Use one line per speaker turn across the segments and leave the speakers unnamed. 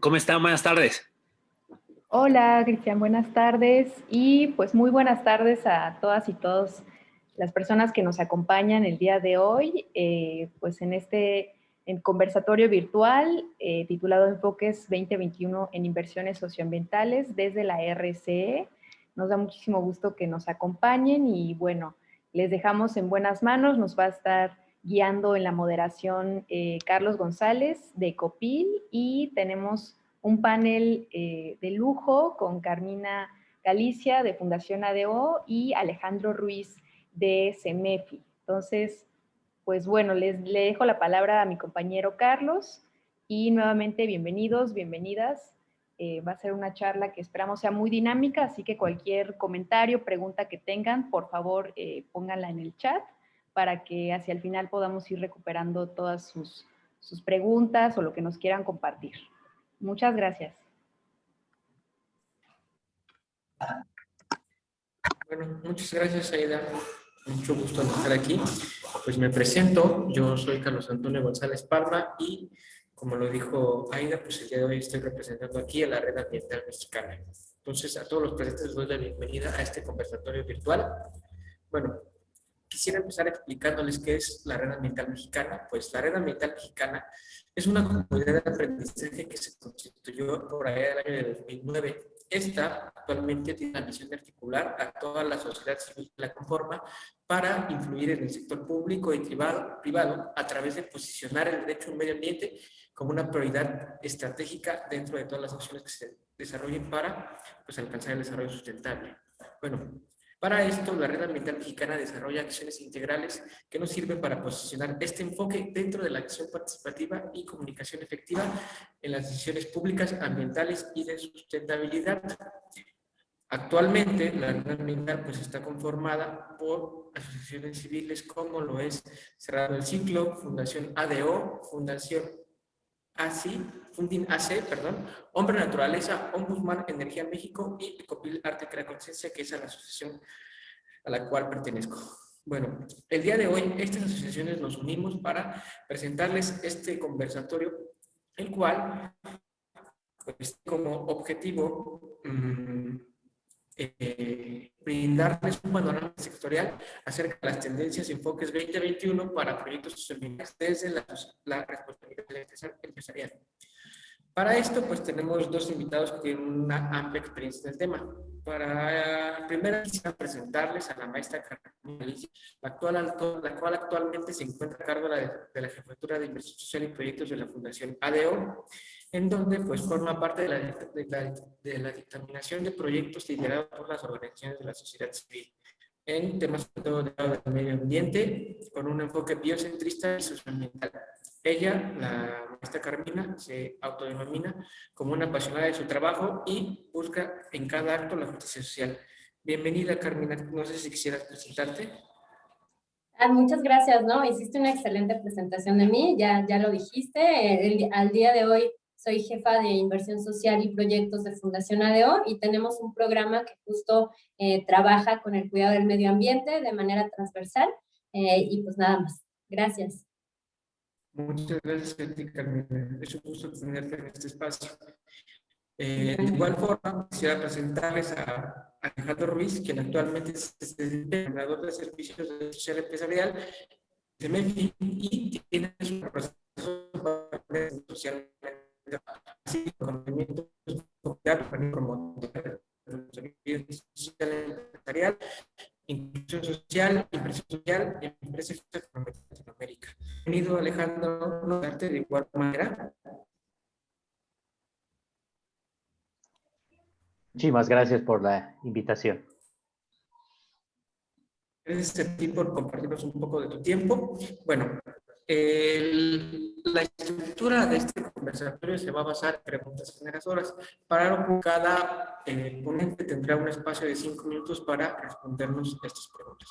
¿Cómo están? Buenas tardes.
Hola, Cristian, buenas tardes y pues muy buenas tardes a todas y todos las personas que nos acompañan el día de hoy, pues en conversatorio virtual titulado Enfoques 2021 en Inversiones Socioambientales desde la RCE. Nos da muchísimo gusto que nos acompañen y bueno, les dejamos en buenas manos, nos va a estar guiando en la moderación Carlos González de Copil y tenemos un panel de lujo con Carmina Galicia de Fundación ADO y Alejandro Ruiz de CEMEFI. Entonces, pues bueno, le dejo la palabra a mi compañero Carlos y nuevamente bienvenidos, bienvenidas. Va a ser una charla que esperamos sea muy dinámica, así que cualquier comentario, pregunta que tengan, por favor, pónganla en el chat para que hacia el final podamos ir recuperando todas sus preguntas o lo que nos quieran compartir. Muchas gracias.
Bueno, muchas gracias, Aida. Mucho gusto en estar aquí. Pues me presento, yo soy Carlos Antonio González Parma y, como lo dijo Aida, pues el día de hoy estoy representando aquí a la Red Ambiental Mexicana. Entonces, a todos los presentes les doy la bienvenida a este conversatorio virtual. Bueno, quisiera empezar explicándoles qué es la Red Ambiental Mexicana. Pues la Red Ambiental Mexicana es una comunidad de aprendizaje que se constituyó por allá del año de 2009. Esta actualmente tiene la misión de articular a toda la sociedad civil que la conforma para influir en el sector público y privado a través de posicionar el derecho al medio ambiente como una prioridad estratégica dentro de todas las acciones que se desarrollen para alcanzar el desarrollo sustentable. Bueno, para esto, la Red Ambiental Mexicana desarrolla acciones integrales que nos sirven para posicionar este enfoque dentro de la acción participativa y comunicación efectiva en las decisiones públicas, ambientales y de sustentabilidad. Actualmente, la Red Ambiental está conformada por asociaciones civiles como lo es Cerrado el Ciclo, Fundación ADO, Fundación Fundin AC, Hombre Naturaleza, Ombudsman, Energía México y Ecopil Arte Crea Conciencia, que es la asociación a la cual pertenezco. Bueno, el día de hoy estas asociaciones nos unimos para presentarles este conversatorio, el cual como objetivo brindarles un panorama sectorial acerca de las tendencias y enfoques 2021 para proyectos sostenibles desde la responsabilidad empresarial. Para esto, tenemos dos invitados que tienen una amplia experiencia en el tema. Primero quisiera presentarles a la maestra Carmina Galicia, la cual actualmente se encuentra a cargo de la Jefatura de Inversión Social y Proyectos de la Fundación ADO, en donde forma parte de la dictaminación de proyectos liderados por las organizaciones de la sociedad civil en temas del medio ambiente con un enfoque biocentrista y socioambiental. Ella, la maestra Carmina, se autodenomina como una apasionada de su trabajo y busca en cada acto la justicia social. Bienvenida, Carmina. No sé si quisieras presentarte.
Muchas gracias, ¿no? Hiciste una excelente presentación de mí, ya lo dijiste. Al día de hoy soy jefa de Inversión Social y Proyectos de Fundación ADO y tenemos un programa que justo trabaja con el cuidado del medio ambiente de manera transversal y pues nada más. Gracias.
Muchas gracias a ti, Carmen. Es un gusto tenerte en este espacio. De igual forma, quisiera presentarles a Alejandro Ruiz, quien actualmente es el coordinador de servicios de social empresarial de MEFI y tiene su proceso social, así como conocimientos promotor social empresarial, inclusión social, inversión social y empresas de Latinoamérica. Bienvenido, Alejandro, de igual manera.
Muchísimas gracias por la invitación.
Gracias a ti por compartirnos un poco de tu tiempo. Bueno, la estructura de este conversatorio se va a basar en preguntas generadoras. Para lo que cada ponente tendrá un espacio de 5 minutos para respondernos estas preguntas.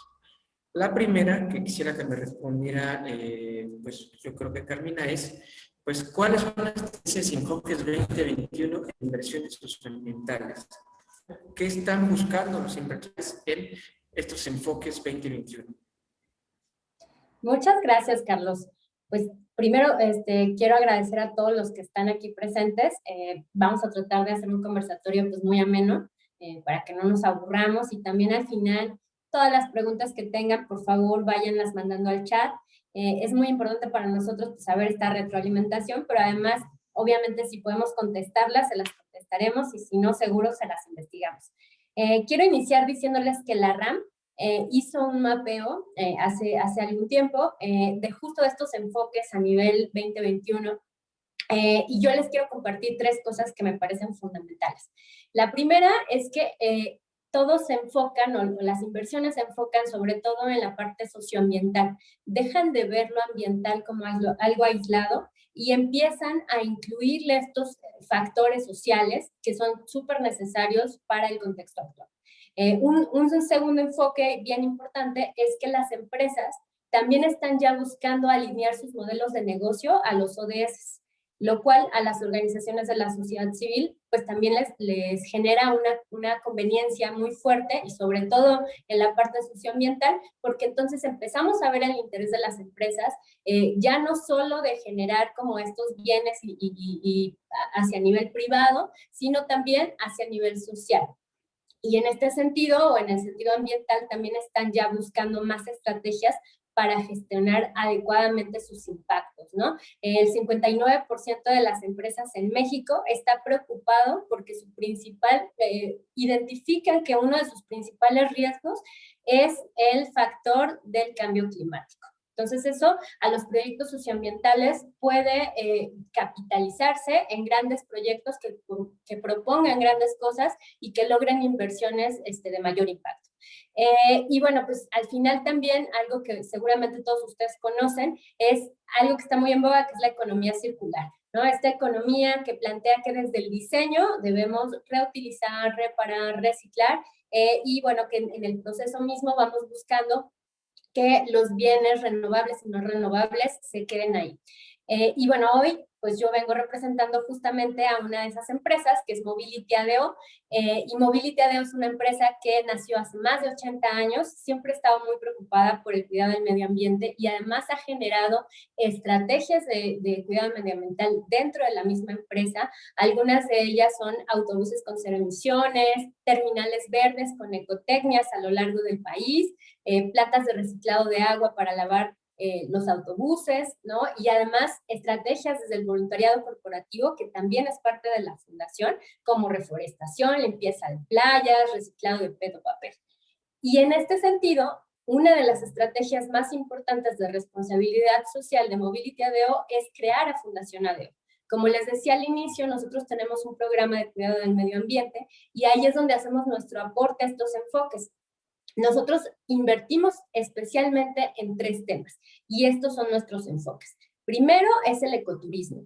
La primera que quisiera que me respondiera, yo creo que Carmina, es, ¿cuáles son las tendencias y enfoques 2021 en inversiones socioambientales? ¿Qué están buscando los inversores en estos enfoques 2021?
Muchas gracias, Carlos. pues primero quiero agradecer a todos los que están aquí presentes. Vamos a tratar de hacer un conversatorio pues muy ameno para que no nos aburramos, y también al final todas las preguntas que tengan, por favor, váyanlas mandando al chat. Es muy importante para nosotros pues, saber esta retroalimentación, pero además, obviamente, si podemos contestarlas, se las contestaremos, y si no, seguro se las investigamos. Quiero iniciar diciéndoles que la RAM hizo un mapeo hace algún tiempo de justo estos enfoques a nivel 2021, y yo les quiero compartir 3 cosas que me parecen fundamentales. La primera es que todos se enfocan, o las inversiones se enfocan sobre todo en la parte socioambiental. Dejan de ver lo ambiental como algo aislado y empiezan a incluirle estos factores sociales que son súper necesarios para el contexto actual. Un segundo enfoque bien importante es que las empresas también están ya buscando alinear sus modelos de negocio a los ODS, lo cual a las organizaciones de la sociedad civil pues también les genera una conveniencia muy fuerte, y sobre todo en la parte socioambiental, porque entonces empezamos a ver el interés de las empresas, ya no solo de generar como estos bienes y hacia nivel privado, sino también hacia nivel social. Y en este sentido, o en el sentido ambiental, también están ya buscando más estrategias para gestionar adecuadamente sus impactos, ¿no? El 59% de las empresas en México está preocupado porque identifican que uno de sus principales riesgos es el factor del cambio climático. Entonces eso a los proyectos socioambientales puede capitalizarse en grandes proyectos que propongan grandes cosas y que logren inversiones de mayor impacto. Y bueno, pues al final también algo que seguramente todos ustedes conocen es algo que está muy en boga, que es la economía circular, ¿no? Esta economía que plantea que desde el diseño debemos reutilizar, reparar, reciclar, y bueno, que en el proceso mismo vamos buscando que los bienes renovables y no renovables se queden ahí. Y bueno, hoy pues yo vengo representando justamente a una de esas empresas, que es Mobility ADO, y Mobility ADO es una empresa que nació hace más de 80 años, siempre ha estado muy preocupada por el cuidado del medio ambiente, y además ha generado estrategias de cuidado medioambiental dentro de la misma empresa. Algunas de ellas son autobuses con cero emisiones, terminales verdes con ecotecnias a lo largo del país, plantas de reciclado de agua para lavar los autobuses, ¿no? Y además estrategias desde el voluntariado corporativo, que también es parte de la fundación, como reforestación, limpieza de playas, reciclado de PET o papel. Y en este sentido, una de las estrategias más importantes de responsabilidad social de Mobility ADO es crear a Fundación ADO. Como les decía al inicio, nosotros tenemos un programa de cuidado del medio ambiente, y ahí es donde hacemos nuestro aporte a estos enfoques. Nosotros invertimos especialmente en 3 temas, y estos son nuestros enfoques. Primero es el ecoturismo,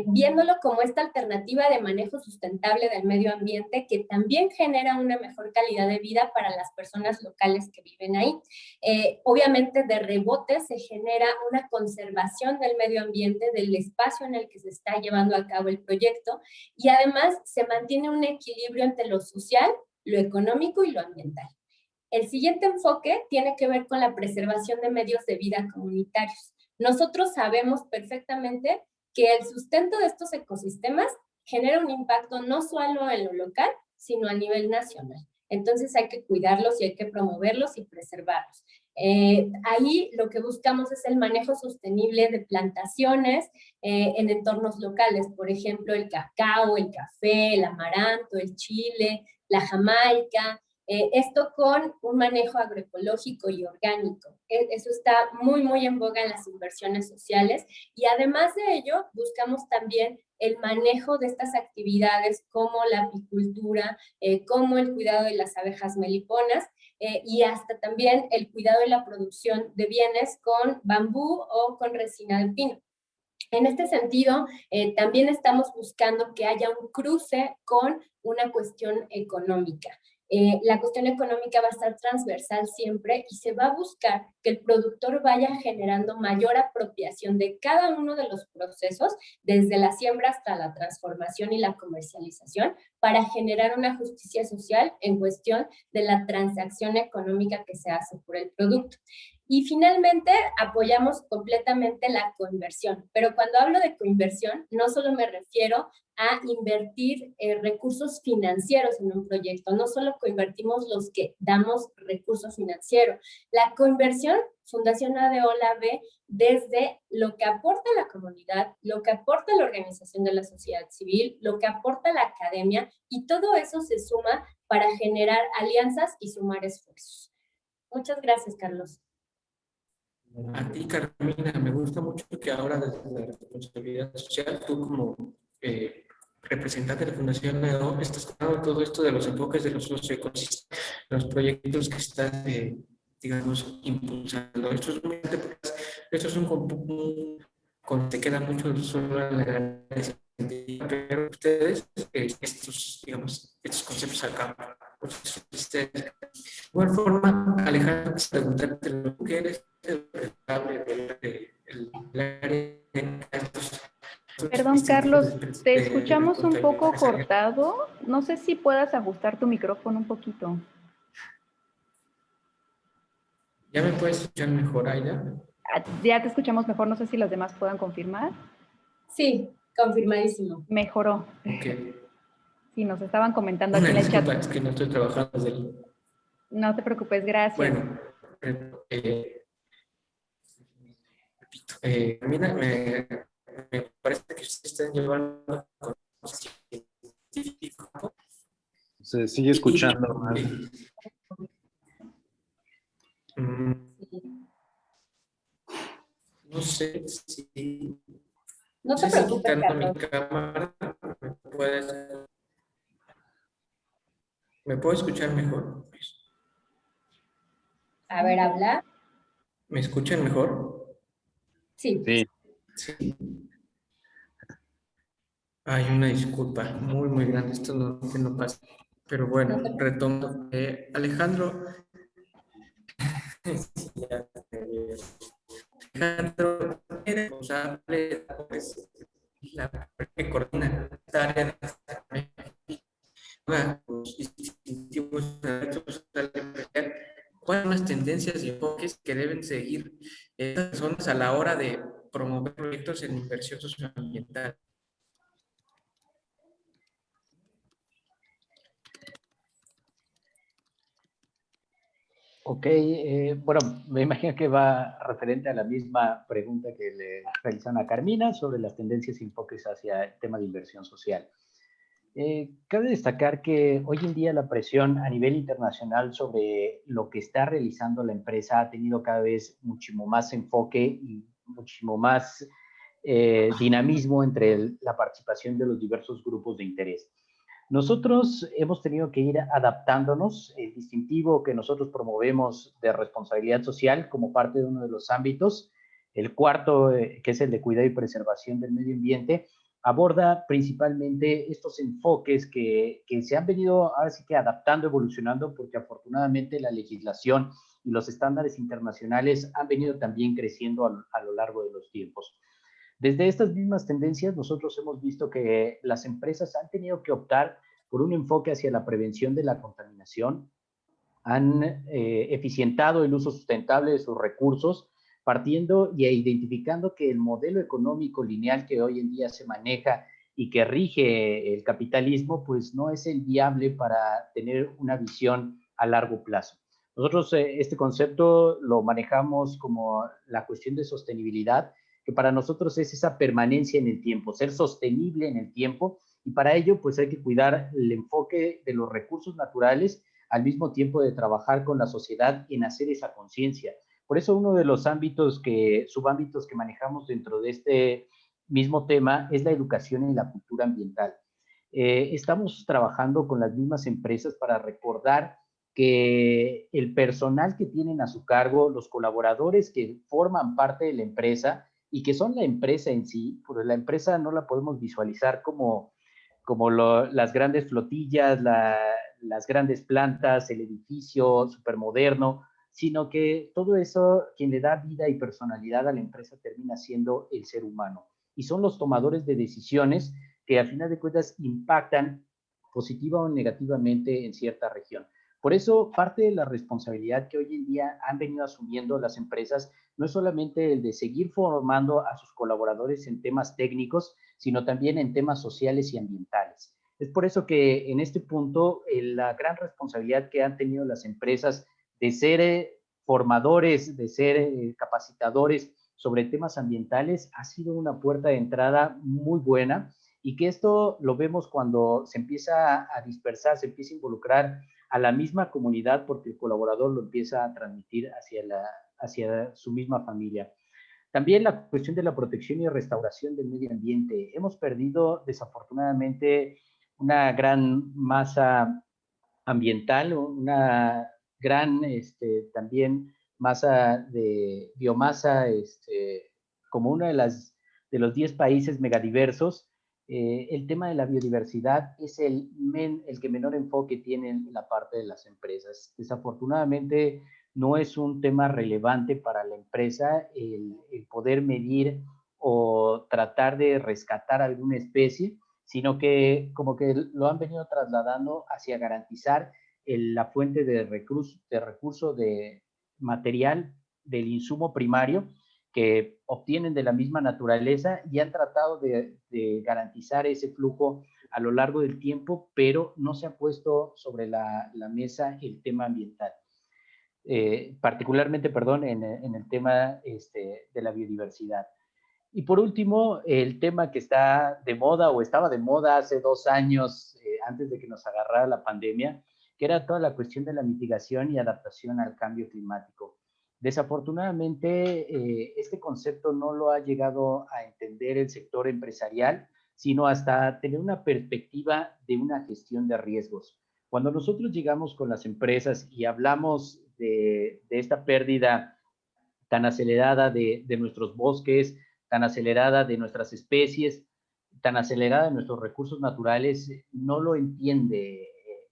viéndolo como esta alternativa de manejo sustentable del medio ambiente que también genera una mejor calidad de vida para las personas locales que viven ahí. Obviamente de rebote se genera una conservación del medio ambiente, del espacio en el que se está llevando a cabo el proyecto, y además se mantiene un equilibrio entre lo social, lo económico y lo ambiental. El siguiente enfoque tiene que ver con la preservación de medios de vida comunitarios. Nosotros sabemos perfectamente que el sustento de estos ecosistemas genera un impacto no solo en lo local, sino a nivel nacional. Entonces hay que cuidarlos y hay que promoverlos y preservarlos. Ahí lo que buscamos es el manejo sostenible de plantaciones en entornos locales, por ejemplo, el cacao, el café, el amaranto, el chile, la jamaica. Esto con un manejo agroecológico y orgánico. Eso está muy, muy en boga en las inversiones sociales, y además de ello buscamos también el manejo de estas actividades como la apicultura, como el cuidado de las abejas meliponas, y hasta también el cuidado de la producción de bienes con bambú o con resina de pino. En este sentido, también estamos buscando que haya un cruce con una cuestión económica. La cuestión económica va a estar transversal siempre, y se va a buscar que el productor vaya generando mayor apropiación de cada uno de los procesos, desde la siembra hasta la transformación y la comercialización, para generar una justicia social en cuestión de la transacción económica que se hace por el producto. Y finalmente, apoyamos completamente la coinversión. Pero cuando hablo de coinversión, no solo me refiero a invertir recursos financieros en un proyecto. No solo coinvertimos los que damos recursos financieros. La coinversión, Fundación ADO la ve desde lo que aporta la comunidad, lo que aporta la organización de la sociedad civil, lo que aporta la academia, y todo eso se suma para generar alianzas y sumar esfuerzos. Muchas gracias, Carlos.
A ti, Carmina, me gusta mucho que ahora desde la responsabilidad social, tú como representante de la Fundación NEO, estás dando todo esto de los enfoques de los socioecosistemas, los proyectos que estás, digamos, impulsando. Esto es muy importante porque esto es te queda mucho solo en la gran científica, pero ustedes, estos, digamos, estos conceptos acá, ustedes, de igual forma, Alejandro, preguntarte lo que eres responsable del área de estos
Perdón, Carlos, te
de
escuchamos un
contabilidad
poco
empresarial.
cortado. No sé si puedas ajustar tu micrófono un poquito.
¿Ya me puedes escuchar mejor, Aida?
Ya te escuchamos mejor, no sé si los demás puedan confirmar.
Sí, confirmadísimo.
Mejoró.
Ok.
Sí, nos estaban comentando aquí
Una
en el chat.
disculpa, es que no estoy trabajando desde el...
No te preocupes, gracias.
Bueno, repito, mira, me parece que ustedes están llevando con científico.
Se sigue escuchando mal.
No sé si...
No te
sé si
preocupes,
quitando mi
Carlos.
cámara ¿me puedo escuchar mejor?
A ver, habla.
¿Me escuchan mejor?
Sí.
Sí.
Sí. Hay una disculpa muy grande, esto no pasa. Pero bueno, retomo. Alejandro, Alejandro, eres responsable, pues, la que coordina esta área de los distintivos de derechos social empresarial. ¿Cuáles son las tendencias y enfoques que deben seguir estas personas a la hora de promover proyectos en inversión socioambiental?
Ok, bueno, me imagino que va referente a la misma pregunta que le realizan a Carmina sobre las tendencias y enfoques hacia el tema de inversión social. Cabe destacar que hoy en día la presión a nivel internacional sobre lo que está realizando la empresa ha tenido cada vez muchísimo más enfoque y muchísimo más dinamismo entre la participación de los diversos grupos de interés. Nosotros hemos tenido que ir adaptándonos. El distintivo que nosotros promovemos de responsabilidad social como parte de uno de los ámbitos, el cuarto, que es el de cuidado y preservación del medio ambiente, aborda principalmente estos enfoques que se han venido ahora sí que adaptando, evolucionando, porque afortunadamente la legislación y los estándares internacionales han venido también creciendo a lo largo de los tiempos. Desde estas mismas tendencias, nosotros hemos visto que las empresas han tenido que optar por un enfoque hacia la prevención de la contaminación, han eficientado el uso sustentable de sus recursos, partiendo e identificando que el modelo económico lineal que hoy en día se maneja y que rige el capitalismo, pues no es el viable para tener una visión a largo plazo. Nosotros este concepto lo manejamos como la cuestión de sostenibilidad, que para nosotros es esa permanencia en el tiempo, ser sostenible en el tiempo, y para ello pues hay que cuidar el enfoque de los recursos naturales al mismo tiempo de trabajar con la sociedad en hacer esa conciencia. Por eso uno de los subámbitos que manejamos dentro de este mismo tema es la educación y la cultura ambiental. Estamos trabajando con las mismas empresas para recordar que el personal que tienen a su cargo, los colaboradores que forman parte de la empresa y que son la empresa en sí, porque la empresa no la podemos visualizar como las grandes flotillas, las grandes plantas, el edificio supermoderno, sino que todo eso, quien le da vida y personalidad a la empresa termina siendo el ser humano. Y son los tomadores de decisiones que a final de cuentas impactan positiva o negativamente en cierta región. Por eso, parte de la responsabilidad que hoy en día han venido asumiendo las empresas no es solamente el de seguir formando a sus colaboradores en temas técnicos, sino también en temas sociales y ambientales. Es por eso que en este punto la gran responsabilidad que han tenido las empresas de ser formadores, de ser capacitadores sobre temas ambientales ha sido una puerta de entrada muy buena, y que esto lo vemos cuando se empieza a dispersar, se empieza a involucrar a la misma comunidad, porque el colaborador lo empieza a transmitir hacia su misma familia. También la cuestión de la protección y restauración del medio ambiente. Hemos perdido desafortunadamente una gran masa ambiental, una gran también masa de biomasa, como una de los 10 países megadiversos. El tema de la biodiversidad es el que menor enfoque tiene la parte de las empresas. Desafortunadamente no es un tema relevante para la empresa el poder medir o tratar de rescatar alguna especie, sino que como que lo han venido trasladando hacia garantizar la fuente de recurso de material del insumo primario que obtienen de la misma naturaleza, y han tratado de garantizar ese flujo a lo largo del tiempo, pero no se ha puesto sobre la mesa el tema ambiental. Particularmente, perdón, en el tema de la biodiversidad. Y por último, el tema que está de moda o estaba de moda hace 2 años, antes de que nos agarrara la pandemia, que era toda la cuestión de la mitigación y adaptación al cambio climático. Desafortunadamente, este concepto no lo ha llegado a entender el sector empresarial, sino hasta tener una perspectiva de una gestión de riesgos. Cuando nosotros llegamos con las empresas y hablamos de esta pérdida tan acelerada de nuestros bosques, tan acelerada de nuestras especies, tan acelerada de nuestros recursos naturales, no lo entiende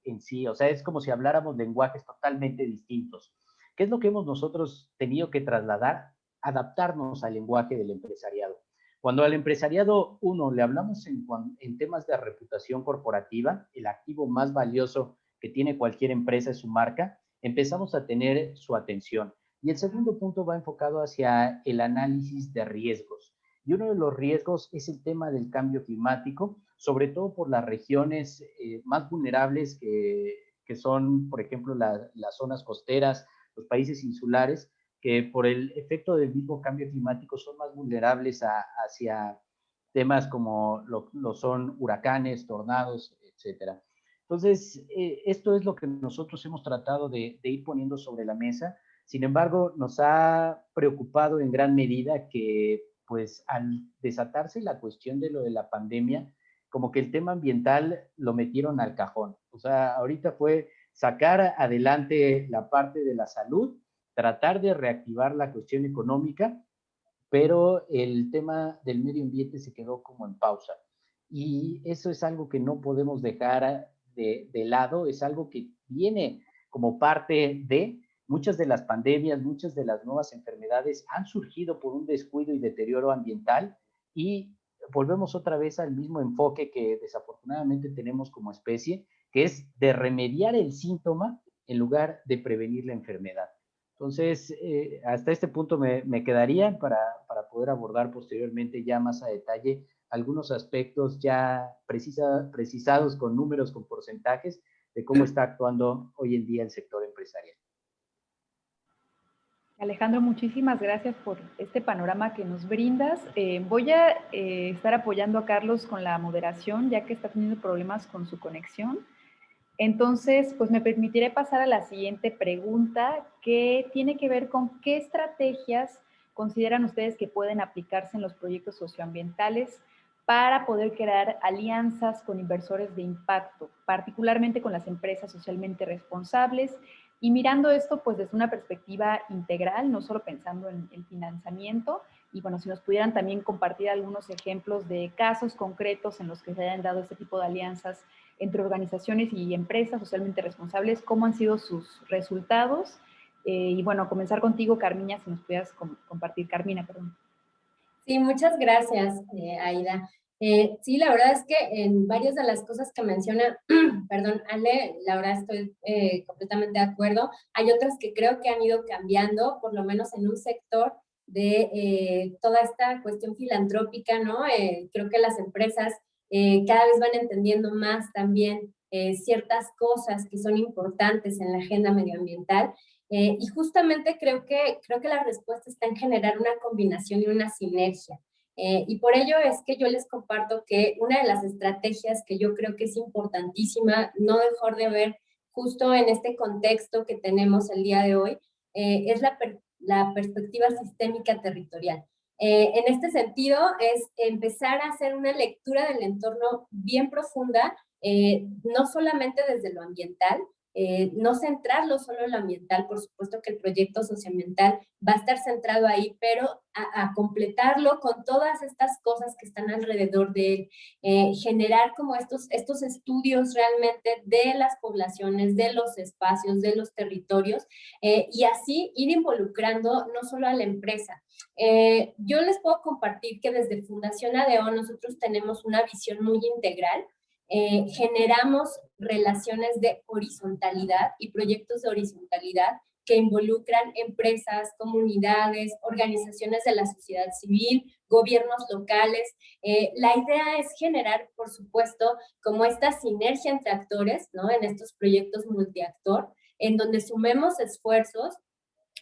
en sí. O sea, es como si habláramos lenguajes totalmente distintos. ¿Qué es lo que hemos nosotros tenido que trasladar? Adaptarnos al lenguaje del empresariado. Cuando al empresariado, uno, le hablamos en temas de reputación corporativa, el activo más valioso que tiene cualquier empresa es su marca, empezamos a tener su atención. Y el segundo punto va enfocado hacia el análisis de riesgos. Y uno de los riesgos es el tema del cambio climático, sobre todo por las regiones más vulnerables que son, por ejemplo, las zonas costeras, los países insulares, que por el efecto del mismo cambio climático son más vulnerables hacia temas como lo son huracanes, tornados, etcétera. Entonces, esto es lo que nosotros hemos tratado de ir poniendo sobre la mesa. Sin embargo, nos ha preocupado en gran medida que, pues, al desatarse la cuestión de lo de la pandemia, como que el tema ambiental lo metieron al cajón. O sea, ahorita fue sacar adelante la parte de la salud, tratar de reactivar la cuestión económica, pero el tema del medio ambiente se quedó como en pausa. Y eso es algo que no podemos dejar de lado, es algo que viene como parte de muchas de las pandemias, muchas de las nuevas enfermedades han surgido por un descuido y deterioro ambiental, y volvemos otra vez al mismo enfoque que desafortunadamente tenemos como especie, que es de remediar el síntoma en lugar de prevenir la enfermedad. Entonces, hasta este punto me quedaría para poder abordar posteriormente ya más a detalle algunos aspectos ya precisados con números, con porcentajes de cómo está actuando hoy en día el sector empresarial.
Alejandro, muchísimas gracias por este panorama que nos brindas. Voy a estar apoyando a Carlos con la moderación, ya que está teniendo problemas con su conexión. Entonces, pues me permitiré pasar a la siguiente pregunta, que tiene que ver con qué estrategias consideran ustedes que pueden aplicarse en los proyectos socioambientales para poder crear alianzas con inversores de impacto, particularmente con las empresas socialmente responsables, y mirando esto pues desde una perspectiva integral, no solo pensando en el financiamiento. Y bueno, si nos pudieran también compartir algunos ejemplos de casos concretos en los que se hayan dado este tipo de alianzas entre organizaciones y empresas socialmente responsables, cómo han sido sus resultados. Y bueno, comenzar contigo, Carmina, si nos pudieras compartir. Carmina, perdón.
Sí, muchas gracias, Aida. Sí, la verdad es que en varias de las cosas que menciona, perdón, Ale, la verdad estoy completamente de acuerdo. Hay otras que creo que han ido cambiando, por lo menos en un sector de toda esta cuestión filantrópica, ¿no? Creo que las empresas cada vez van entendiendo más también ciertas cosas que son importantes en la agenda medioambiental. Y justamente creo que la respuesta está en generar una combinación y una sinergia. Y por ello es que yo les comparto que una de las estrategias que yo creo que es importantísima no dejar de ver justo en este contexto que tenemos el día de hoy, es la perspectiva sistémica territorial. En este sentido es empezar a hacer una lectura del entorno bien profunda, no solamente desde lo ambiental, no centrarlo solo en lo ambiental, por supuesto que el proyecto socioambiental va a estar centrado ahí, pero a completarlo con todas estas cosas que están alrededor de él, generar como estos estudios realmente de las poblaciones, de los espacios, de los territorios, y así ir involucrando no solo a la empresa. Yo les puedo compartir que desde Fundación ADO nosotros tenemos una visión muy integral. Generamos relaciones de horizontalidad y proyectos de horizontalidad que involucran empresas, comunidades, organizaciones de la sociedad civil, gobiernos locales. La idea es generar, por supuesto, como esta sinergia entre actores, ¿no? En estos proyectos multiactor, en donde sumemos esfuerzos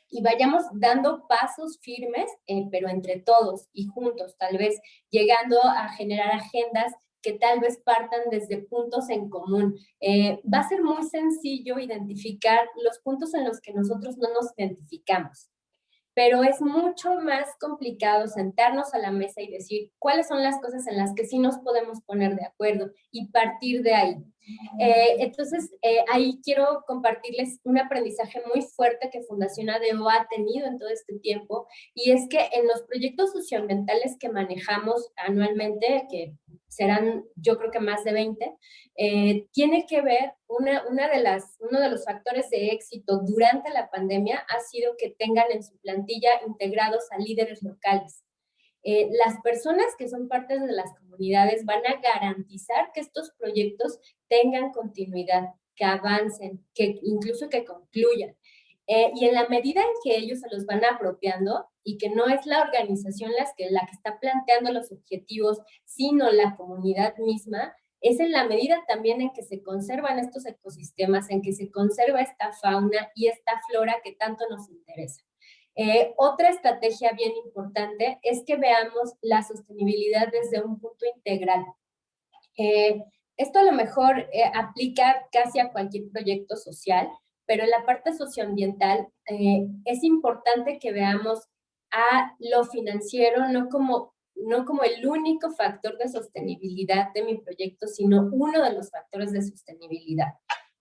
y vayamos dando pasos firmes, pero entre todos y juntos, tal vez llegando a generar agendas que tal vez partan desde puntos en común. Va a ser muy sencillo identificar los puntos en los que nosotros no nos identificamos, pero es mucho más complicado sentarnos a la mesa y decir cuáles son las cosas en las que sí nos podemos poner de acuerdo y partir de ahí. Entonces, ahí quiero compartirles un aprendizaje muy fuerte que Fundación ADO ha tenido en todo este tiempo, y es que en los proyectos socioambientales que manejamos anualmente, que serán yo creo que más de 20, tiene que ver, uno de los factores de éxito durante la pandemia ha sido que tengan en su plantilla integrados a líderes locales. Las personas que son parte de las comunidades van a garantizar que estos proyectos tengan continuidad, que avancen, que incluso que concluyan. Y en la medida en que ellos se los van apropiando y que no es la organización la que está planteando los objetivos, sino la comunidad misma, es en la medida también en que se conservan estos ecosistemas, en que se conserva esta fauna y esta flora que tanto nos interesa. Otra estrategia bien importante es que veamos la sostenibilidad desde un punto integral. Esto a lo mejor aplica casi a cualquier proyecto social, pero en la parte socioambiental es importante que veamos a lo financiero no como el único factor de sostenibilidad de mi proyecto, sino uno de los factores de sostenibilidad.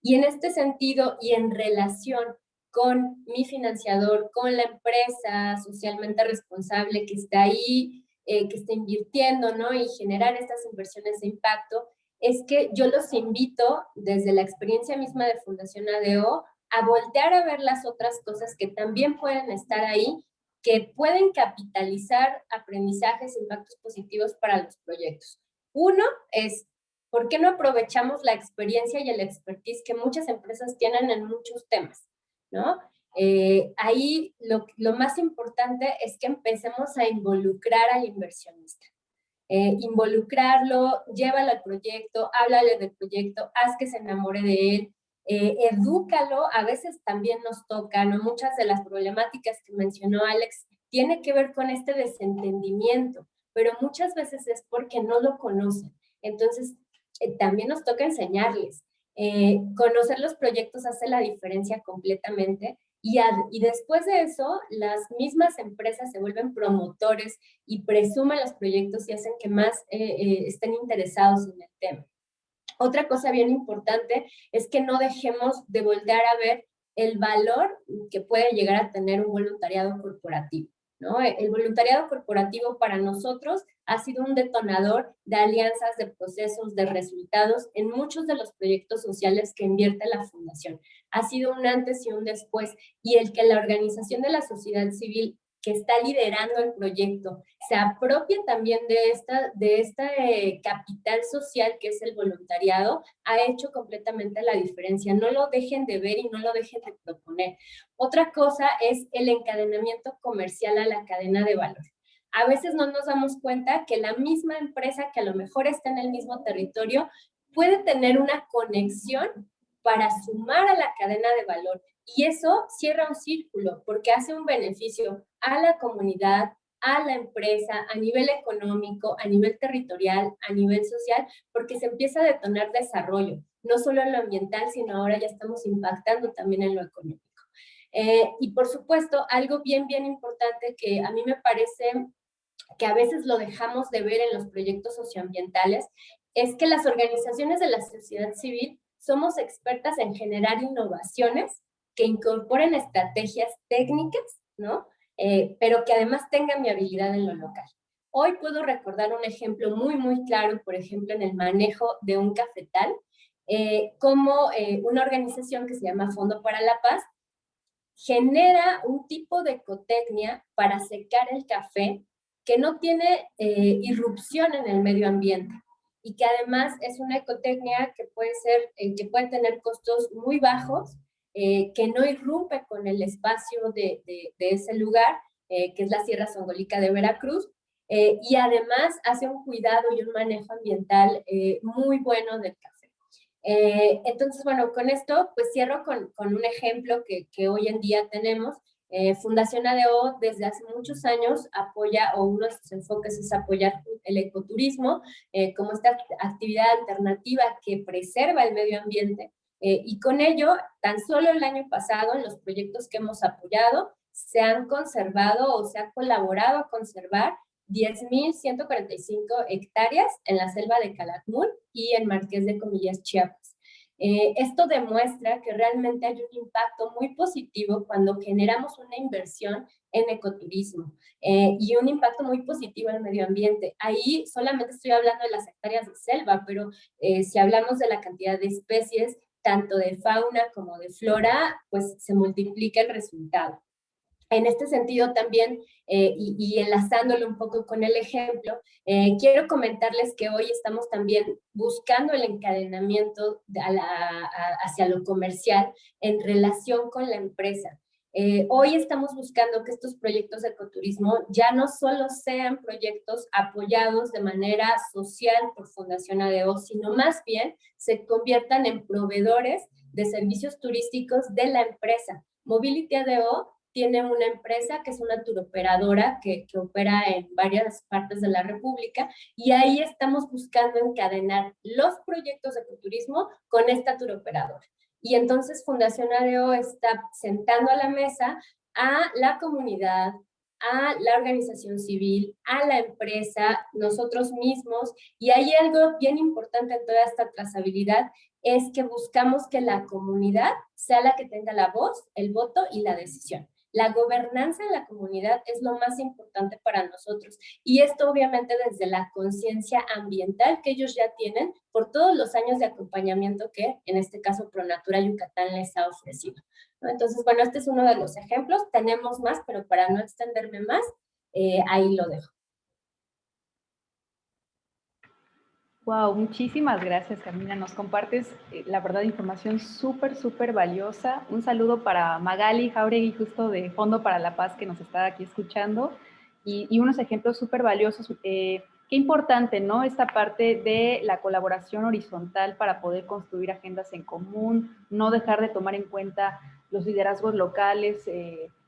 Y en este sentido y en relación con mi financiador, con la empresa socialmente responsable que está ahí, que está invirtiendo, ¿no? Y generar estas inversiones de impacto, es que yo los invito desde la experiencia misma de Fundación ADO a voltear a ver las otras cosas que también pueden estar ahí, que pueden capitalizar aprendizajes e impactos positivos para los proyectos. Uno es, ¿por qué no aprovechamos la experiencia y el expertise que muchas empresas tienen en muchos temas, ¿no? Ahí lo más importante es que empecemos a involucrar al inversionista. Involucrarlo, llévalo al proyecto, háblale del proyecto, haz que se enamore de él, edúcalo. A veces también nos toca, ¿no? Muchas de las problemáticas que mencionó Alex tiene que ver con este desentendimiento, pero muchas veces es porque no lo conocen. Entonces, también nos toca enseñarles. Conocer los proyectos hace la diferencia completamente. Y después de eso, las mismas empresas se vuelven promotores y presumen los proyectos y hacen que más estén interesados en el tema. Otra cosa bien importante es que no dejemos de voltear a ver el valor que puede llegar a tener un voluntariado corporativo, ¿no? El voluntariado corporativo para nosotros ha sido un detonador de alianzas, de procesos, de resultados en muchos de los proyectos sociales que invierte la Fundación. Ha sido un antes y un después, y el que la organización de la sociedad civil que está liderando el proyecto se apropie también de este capital social que es el voluntariado, ha hecho completamente la diferencia. No lo dejen de ver y no lo dejen de proponer. Otra cosa es el encadenamiento comercial a la cadena de valor. A veces no nos damos cuenta que la misma empresa que a lo mejor está en el mismo territorio puede tener una conexión para sumar a la cadena de valor. Y eso cierra un círculo porque hace un beneficio a la comunidad, a la empresa, a nivel económico, a nivel territorial, a nivel social, porque se empieza a detonar desarrollo, no solo en lo ambiental, sino ahora ya estamos impactando también en lo económico. Y por supuesto, algo bien importante que a mí me parece que a veces lo dejamos de ver en los proyectos socioambientales, es que las organizaciones de la sociedad civil somos expertas en generar innovaciones que incorporen estrategias técnicas, ¿no? Pero que además tengan viabilidad en lo local. Hoy puedo recordar un ejemplo muy claro, por ejemplo, en el manejo de un cafetal, como una organización que se llama Fondo para la Paz genera un tipo de ecotecnia para secar el café que no tiene irrupción en el medio ambiente y que además es una ecotecnia que que puede tener costos muy bajos, que no irrumpe con el espacio de ese lugar, que es la Sierra Songolica de Veracruz, y además hace un cuidado y un manejo ambiental muy bueno del café. Entonces, bueno, con esto pues cierro con un ejemplo que hoy en día tenemos. Fundación ADO desde hace muchos años apoya, o uno de sus enfoques es apoyar el ecoturismo como esta actividad alternativa que preserva el medio ambiente, y con ello, tan solo el año pasado, en los proyectos que hemos apoyado, se han conservado o se ha colaborado a conservar 10,145 hectáreas en la selva de Calakmul y en Marqués de Comillas, Chiapas. Esto demuestra que realmente hay un impacto muy positivo cuando generamos una inversión en ecoturismo y un impacto muy positivo en el medio ambiente. Ahí solamente estoy hablando de las hectáreas de selva, pero si hablamos de la cantidad de especies, tanto de fauna como de flora, pues se multiplica el resultado. En este sentido también, y enlazándolo un poco con el ejemplo, quiero comentarles que hoy estamos también buscando el encadenamiento hacia lo comercial en relación con la empresa. Hoy estamos buscando que estos proyectos de ecoturismo ya no solo sean proyectos apoyados de manera social por Fundación ADO, sino más bien se conviertan en proveedores de servicios turísticos de la empresa. Mobility ADO tiene una empresa que es una turoperadora que opera en varias partes de la República, y ahí estamos buscando encadenar los proyectos de ecoturismo con esta turoperadora. Y entonces Fundación ADO está sentando a la mesa a la comunidad, a la organización civil, a la empresa, nosotros mismos, y hay algo bien importante en toda esta trazabilidad, es que buscamos que la comunidad sea la que tenga la voz, el voto y la decisión. La gobernanza en la comunidad es lo más importante para nosotros, y esto obviamente desde la conciencia ambiental que ellos ya tienen por todos los años de acompañamiento que en este caso ProNatura Yucatán les ha ofrecido, ¿no? Entonces, bueno, este es uno de los ejemplos, tenemos más, pero para no extenderme más, ahí lo dejo.
Wow, muchísimas gracias, Carmina. Nos compartes, la verdad, información súper valiosa. Un saludo para Magali Jauregui, justo de Fondo para la Paz, que nos está aquí escuchando, y unos ejemplos súper valiosos. Qué importante, ¿no? Esta parte de la colaboración horizontal para poder construir agendas en común, no dejar de tomar en cuenta los liderazgos locales,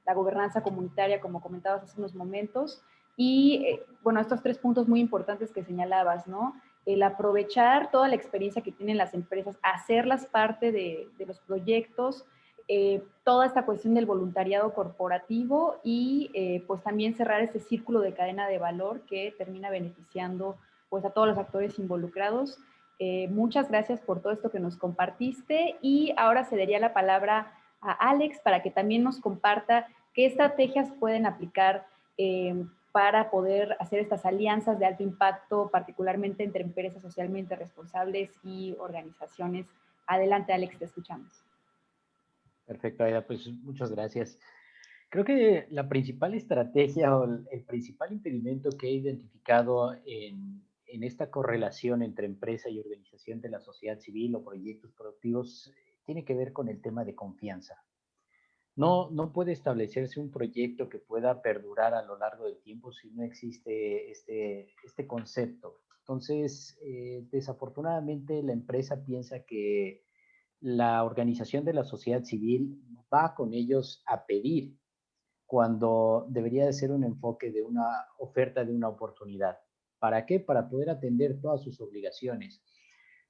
la gobernanza comunitaria, como comentabas hace unos momentos, y, bueno, estos 3 puntos muy importantes que señalabas, ¿no? El aprovechar toda la experiencia que tienen las empresas, hacerlas parte de los proyectos, toda esta cuestión del voluntariado corporativo y pues también cerrar ese círculo de cadena de valor que termina beneficiando pues a todos los actores involucrados. Muchas gracias por todo esto que nos compartiste, y ahora cedería la palabra a Alex para que también nos comparta qué estrategias pueden aplicar para poder hacer estas alianzas de alto impacto, particularmente entre empresas socialmente responsables y organizaciones. Adelante, Alex, te escuchamos.
Perfecto, Aida, pues muchas gracias. Creo que la principal estrategia o el principal impedimento que he identificado en esta correlación entre empresa y organización de la sociedad civil o proyectos productivos tiene que ver con el tema de confianza. No puede establecerse un proyecto que pueda perdurar a lo largo del tiempo si no existe este concepto. Entonces, desafortunadamente, la empresa piensa que la organización de la sociedad civil va con ellos a pedir cuando debería de ser un enfoque de una oferta de una oportunidad. ¿Para qué? Para poder atender todas sus obligaciones.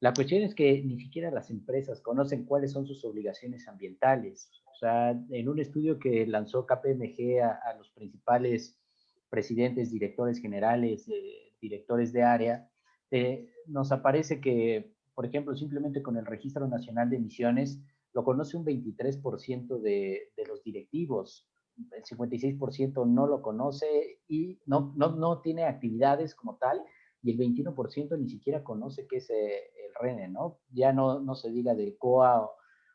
La cuestión es que ni siquiera las empresas conocen cuáles son sus obligaciones ambientales. O sea, en un estudio que lanzó KPMG a los principales presidentes, directores generales, directores de área, nos aparece que, por ejemplo, simplemente con el Registro Nacional de Emisiones, lo conoce un 23% de los directivos, el 56% no lo conoce y no tiene actividades como tal, y el 21% ni siquiera conoce qué es el RENE, ¿no? Ya no se diga del COA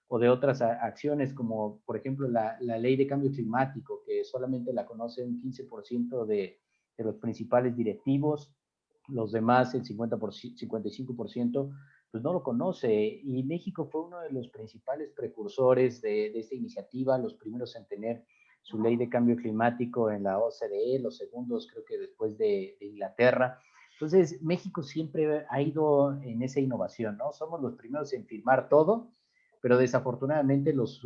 o de otras acciones como, por ejemplo, la ley de cambio climático, que solamente la conoce un 15% de los principales directivos, los demás, el 55%, pues no lo conoce. Y México fue uno de los principales precursores de esta iniciativa, los primeros en tener su ley de cambio climático en la OCDE, los segundos creo que después de Inglaterra. Entonces, México siempre ha ido en esa innovación, ¿no? Somos los primeros en firmar todo, pero desafortunadamente los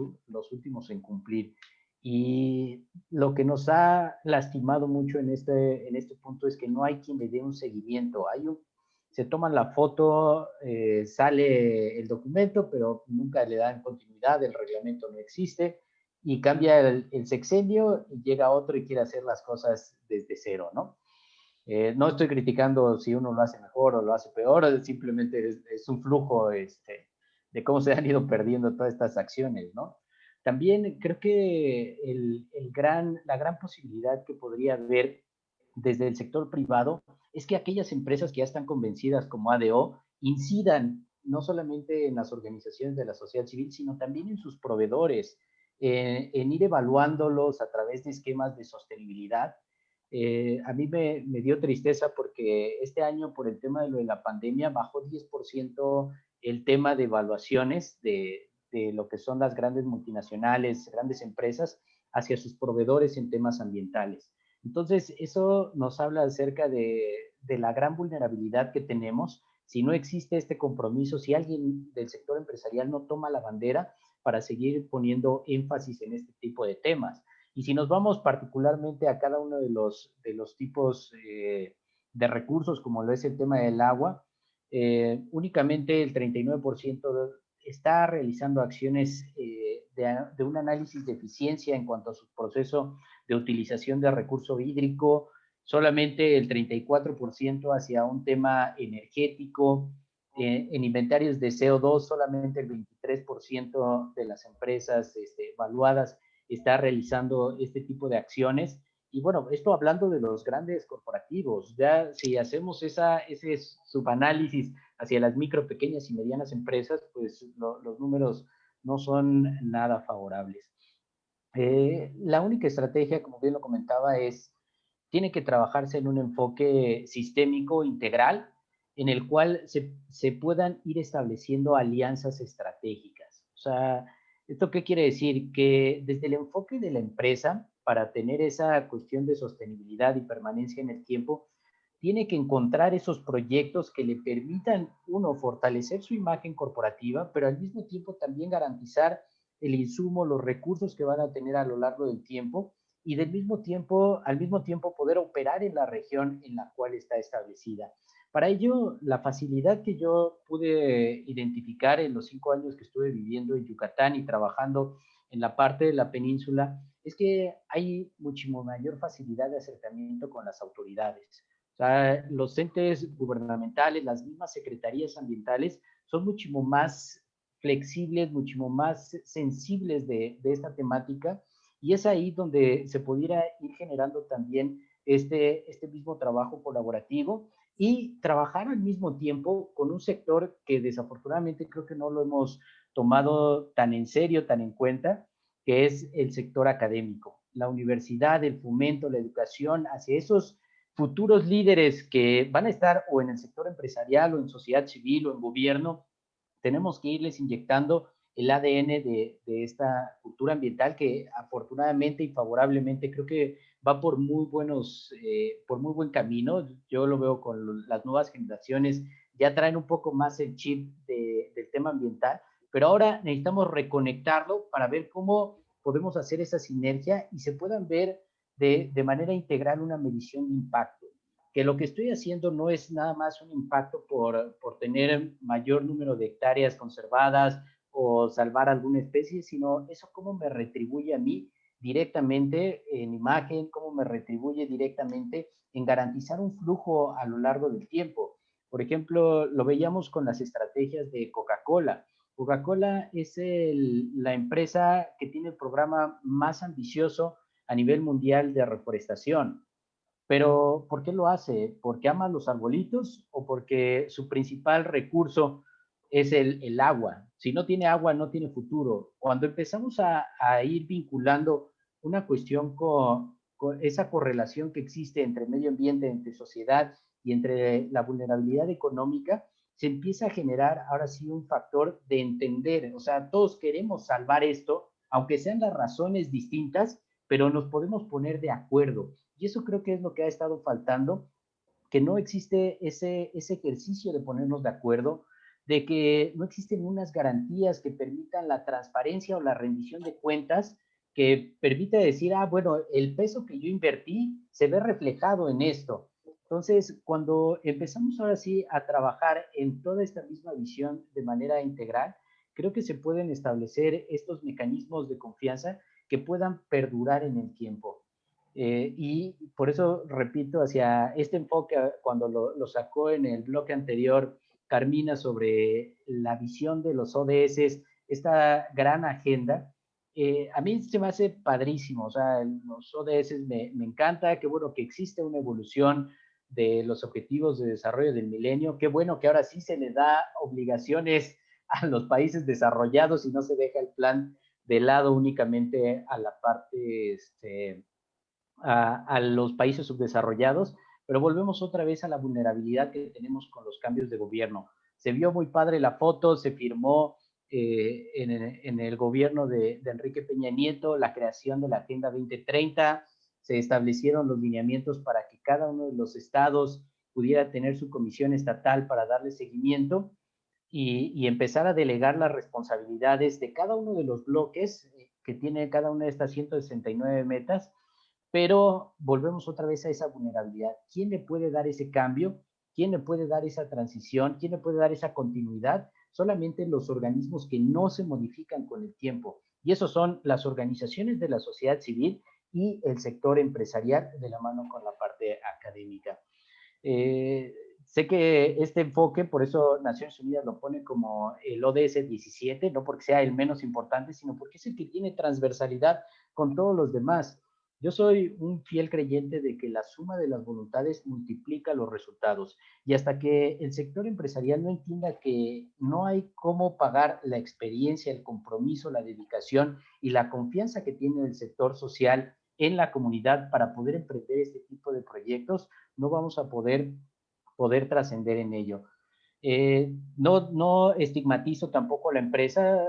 últimos en cumplir. Y lo que nos ha lastimado mucho en este punto es que no hay quien le dé un seguimiento. Se toman la foto, sale el documento, pero nunca le dan continuidad, el reglamento no existe, y cambia el sexenio y llega otro y quiere hacer las cosas desde cero, ¿no? No estoy criticando si uno lo hace mejor o lo hace peor, simplemente es un flujo de cómo se han ido perdiendo todas estas acciones, ¿no? También creo que la gran posibilidad que podría haber desde el sector privado es que aquellas empresas que ya están convencidas como ADO incidan no solamente en las organizaciones de la sociedad civil, sino también en sus proveedores, en ir evaluándolos a través de esquemas de sostenibilidad. A mí me dio tristeza porque este año, por el tema de lo de la pandemia, bajó 10% el tema de evaluaciones de lo que son las grandes multinacionales, grandes empresas, hacia sus proveedores en temas ambientales. Entonces, eso nos habla acerca de la gran vulnerabilidad que tenemos si no existe este compromiso, si alguien del sector empresarial no toma la bandera para seguir poniendo énfasis en este tipo de temas. Y si nos vamos particularmente a cada uno de los tipos de recursos, como lo es el tema del agua, únicamente el 39% está realizando acciones de un análisis de eficiencia en cuanto a su proceso de utilización de recurso hídrico, solamente el 34% hacia un tema energético. En inventarios de CO2, solamente el 23% de las empresas evaluadas está realizando este tipo de acciones. Y bueno, esto hablando de los grandes corporativos, ya si hacemos ese subanálisis hacia las micro, pequeñas y medianas empresas, pues los números no son nada favorables. La única estrategia, como bien lo comentaba, tiene que trabajarse en un enfoque sistémico, integral, en el cual se puedan ir estableciendo alianzas estratégicas. O sea, ¿esto qué quiere decir? Que desde el enfoque de la empresa, para tener esa cuestión de sostenibilidad y permanencia en el tiempo, tiene que encontrar esos proyectos que le permitan, uno, fortalecer su imagen corporativa, pero al mismo tiempo también garantizar el insumo, los recursos que van a tener a lo largo del tiempo y al mismo tiempo poder operar en la región en la cual está establecida. Para ello, la facilidad que yo pude identificar en los 5 años que estuve viviendo en Yucatán y trabajando en la parte de la península es que hay muchísimo mayor facilidad de acercamiento con las autoridades. O sea, los entes gubernamentales, las mismas secretarías ambientales son muchísimo más flexibles, muchísimo más sensibles de esta temática, y es ahí donde se pudiera ir generando también este mismo trabajo colaborativo y trabajar al mismo tiempo con un sector que desafortunadamente creo que no lo hemos tomado tan en serio, tan en cuenta, que es el sector académico. la universidad, el fomento, la educación hacia esos futuros líderes que van a estar o en el sector empresarial o en sociedad civil o en gobierno, tenemos que irles inyectando el ADN de esta cultura ambiental que afortunadamente y favorablemente creo que va por por muy buen camino. Yo lo veo con las nuevas generaciones, ya traen un poco más el chip del tema ambiental, pero ahora necesitamos reconectarlo para ver cómo podemos hacer esa sinergia y se puedan ver de manera integral una medición de impacto. Que lo que estoy haciendo no es nada más un impacto por tener mayor número de hectáreas conservadas o salvar alguna especie, sino eso cómo me retribuye a mí directamente en imagen, cómo me retribuye directamente en garantizar un flujo a lo largo del tiempo. Por ejemplo, lo veíamos con las estrategias de Coca-Cola. Coca-Cola es la empresa que tiene el programa más ambicioso a nivel mundial de reforestación. Pero, ¿por qué lo hace? ¿Porque ama los arbolitos o porque su principal recurso es el agua? Si no tiene agua, no tiene futuro. Cuando empezamos a ir vinculando una cuestión con esa correlación que existe entre medio ambiente, entre sociedad y entre la vulnerabilidad económica, se empieza a generar ahora sí un factor de entender. O sea, todos queremos salvar esto, aunque sean las razones distintas, pero nos podemos poner de acuerdo. Y eso creo que es lo que ha estado faltando, que no existe ese ejercicio de ponernos de acuerdo, de que no existen unas garantías que permitan la transparencia o la rendición de cuentas, que permita decir, bueno, el peso que yo invertí se ve reflejado en esto. Entonces, cuando empezamos ahora sí a trabajar en toda esta misma visión de manera integral, creo que se pueden establecer estos mecanismos de confianza que puedan perdurar en el tiempo. Y por eso repito, hacia este enfoque, cuando lo sacó en el bloque anterior Carmina sobre la visión de los ODS, esta gran agenda, a mí se me hace padrísimo. O sea, los ODS me encanta, qué bueno que existe una evolución de los objetivos de desarrollo del milenio, qué bueno que ahora sí se le da obligaciones a los países desarrollados y no se deja el plan de lado únicamente a la parte a los países subdesarrollados, pero volvemos otra vez a la vulnerabilidad que tenemos con los cambios de gobierno. Se vio muy padre la foto, se firmó en el gobierno de Enrique Peña Nieto la creación de la Agenda 2030, se establecieron los lineamientos para que cada uno de los estados pudiera tener su comisión estatal para darle seguimiento y empezar a delegar las responsabilidades de cada uno de los bloques que tiene cada una de estas 169 metas, pero volvemos otra vez a esa vulnerabilidad. ¿Quién le puede dar ese cambio? ¿Quién le puede dar esa transición? ¿Quién le puede dar esa continuidad? Solamente los organismos que no se modifican con el tiempo. Y esos son las organizaciones de la sociedad civil y el sector empresarial de la mano con la parte académica. Sé que este enfoque, por eso Naciones Unidas lo pone como el ODS 17, no porque sea el menos importante, sino porque es el que tiene transversalidad con todos los demás. Yo soy un fiel creyente de que la suma de las voluntades multiplica los resultados, y hasta que el sector empresarial no entienda que no hay cómo pagar la experiencia, el compromiso, la dedicación y la confianza que tiene el sector social en la comunidad para poder emprender este tipo de proyectos, no vamos a poder trascender en ello. No estigmatizo tampoco a la empresa,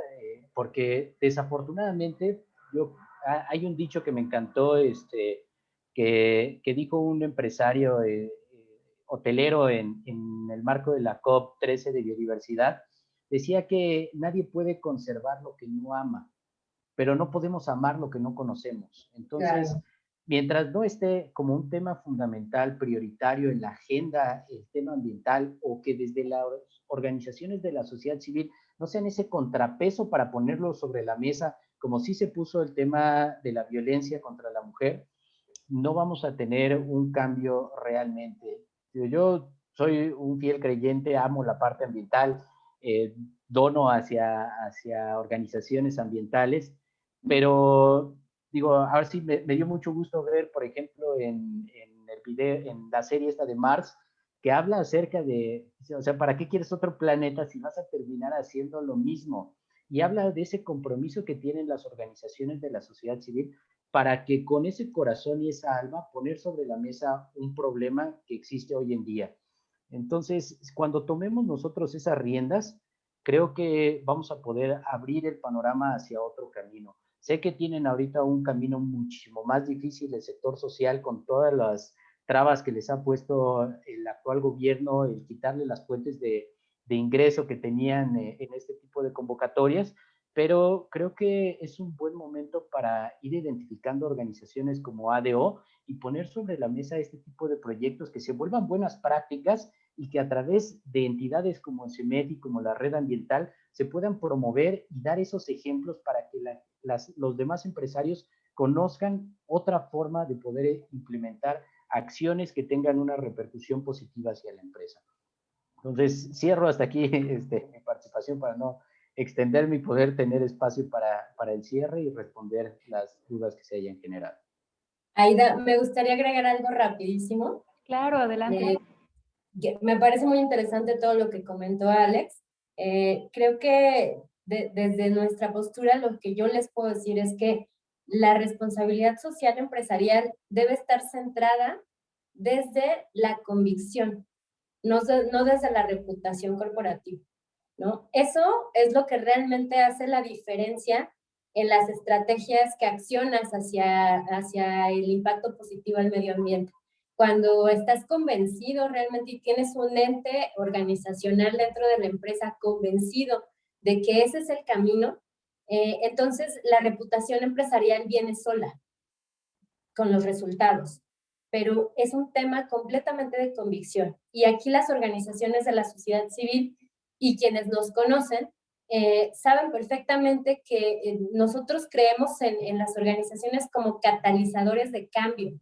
porque desafortunadamente hay un dicho que me encantó, que dijo un empresario hotelero en el marco de la COP13 de biodiversidad. Decía que nadie puede conservar lo que no ama, pero no podemos amar lo que no conocemos. Entonces, claro, mientras no esté como un tema fundamental, prioritario en la agenda, el tema ambiental, o que desde las organizaciones de la sociedad civil no sean ese contrapeso para ponerlo sobre la mesa, como sí se puso el tema de la violencia contra la mujer, no vamos a tener un cambio realmente. Yo soy un fiel creyente, amo la parte ambiental, dono hacia organizaciones ambientales, pero digo, ahora sí me dio mucho gusto ver, por ejemplo, en el video, en la serie esta de Mars, que habla acerca de, o sea, ¿para qué quieres otro planeta si vas a terminar haciendo lo mismo? Y habla de ese compromiso que tienen las organizaciones de la sociedad civil para que con ese corazón y esa alma poner sobre la mesa un problema que existe hoy en día. Entonces, cuando tomemos nosotros esas riendas, creo que vamos a poder abrir el panorama hacia otro camino. Sé que tienen ahorita un camino muchísimo más difícil el sector social con todas las trabas que les ha puesto el actual gobierno, el quitarle las fuentes de ingreso que tenían en este tipo de convocatorias, pero creo que es un buen momento para ir identificando organizaciones como ADO y poner sobre la mesa este tipo de proyectos que se vuelvan buenas prácticas y que a través de entidades como el CEMET y como la red ambiental se puedan promover y dar esos ejemplos para que los demás empresarios conozcan otra forma de poder implementar acciones que tengan una repercusión positiva hacia la empresa. Entonces, cierro hasta aquí mi participación para no extenderme y poder tener espacio para el cierre y responder las dudas que se hayan generado.
Aida, me gustaría agregar algo rapidísimo.
Claro, adelante.
Me parece muy interesante todo lo que comentó Alex. Creo que desde nuestra postura lo que yo les puedo decir es que la responsabilidad social empresarial debe estar centrada desde la convicción, no desde la reputación corporativa, ¿no? Eso es lo que realmente hace la diferencia en las estrategias que accionas hacia el impacto positivo al medio ambiente. Cuando estás convencido realmente y tienes un ente organizacional dentro de la empresa convencido de que ese es el camino, entonces la reputación empresarial viene sola con los resultados, pero es un tema completamente de convicción. Y aquí las organizaciones de la sociedad civil y quienes nos conocen saben perfectamente que nosotros creemos en las organizaciones como catalizadores de cambio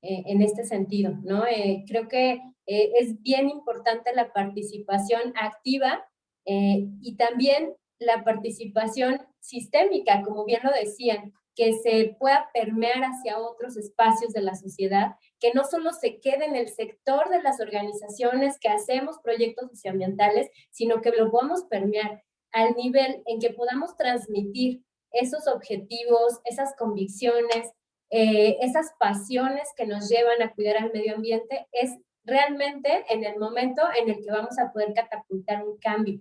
en este sentido, ¿no? Creo que es bien importante la participación activa y también la participación sistémica, como bien lo decían, que se pueda permear hacia otros espacios de la sociedad, que no solo se quede en el sector de las organizaciones que hacemos proyectos socioambientales, sino que lo podamos permear al nivel en que podamos transmitir esos objetivos, esas convicciones, esas pasiones que nos llevan a cuidar al medio ambiente, es realmente en el momento en el que vamos a poder catapultar un cambio,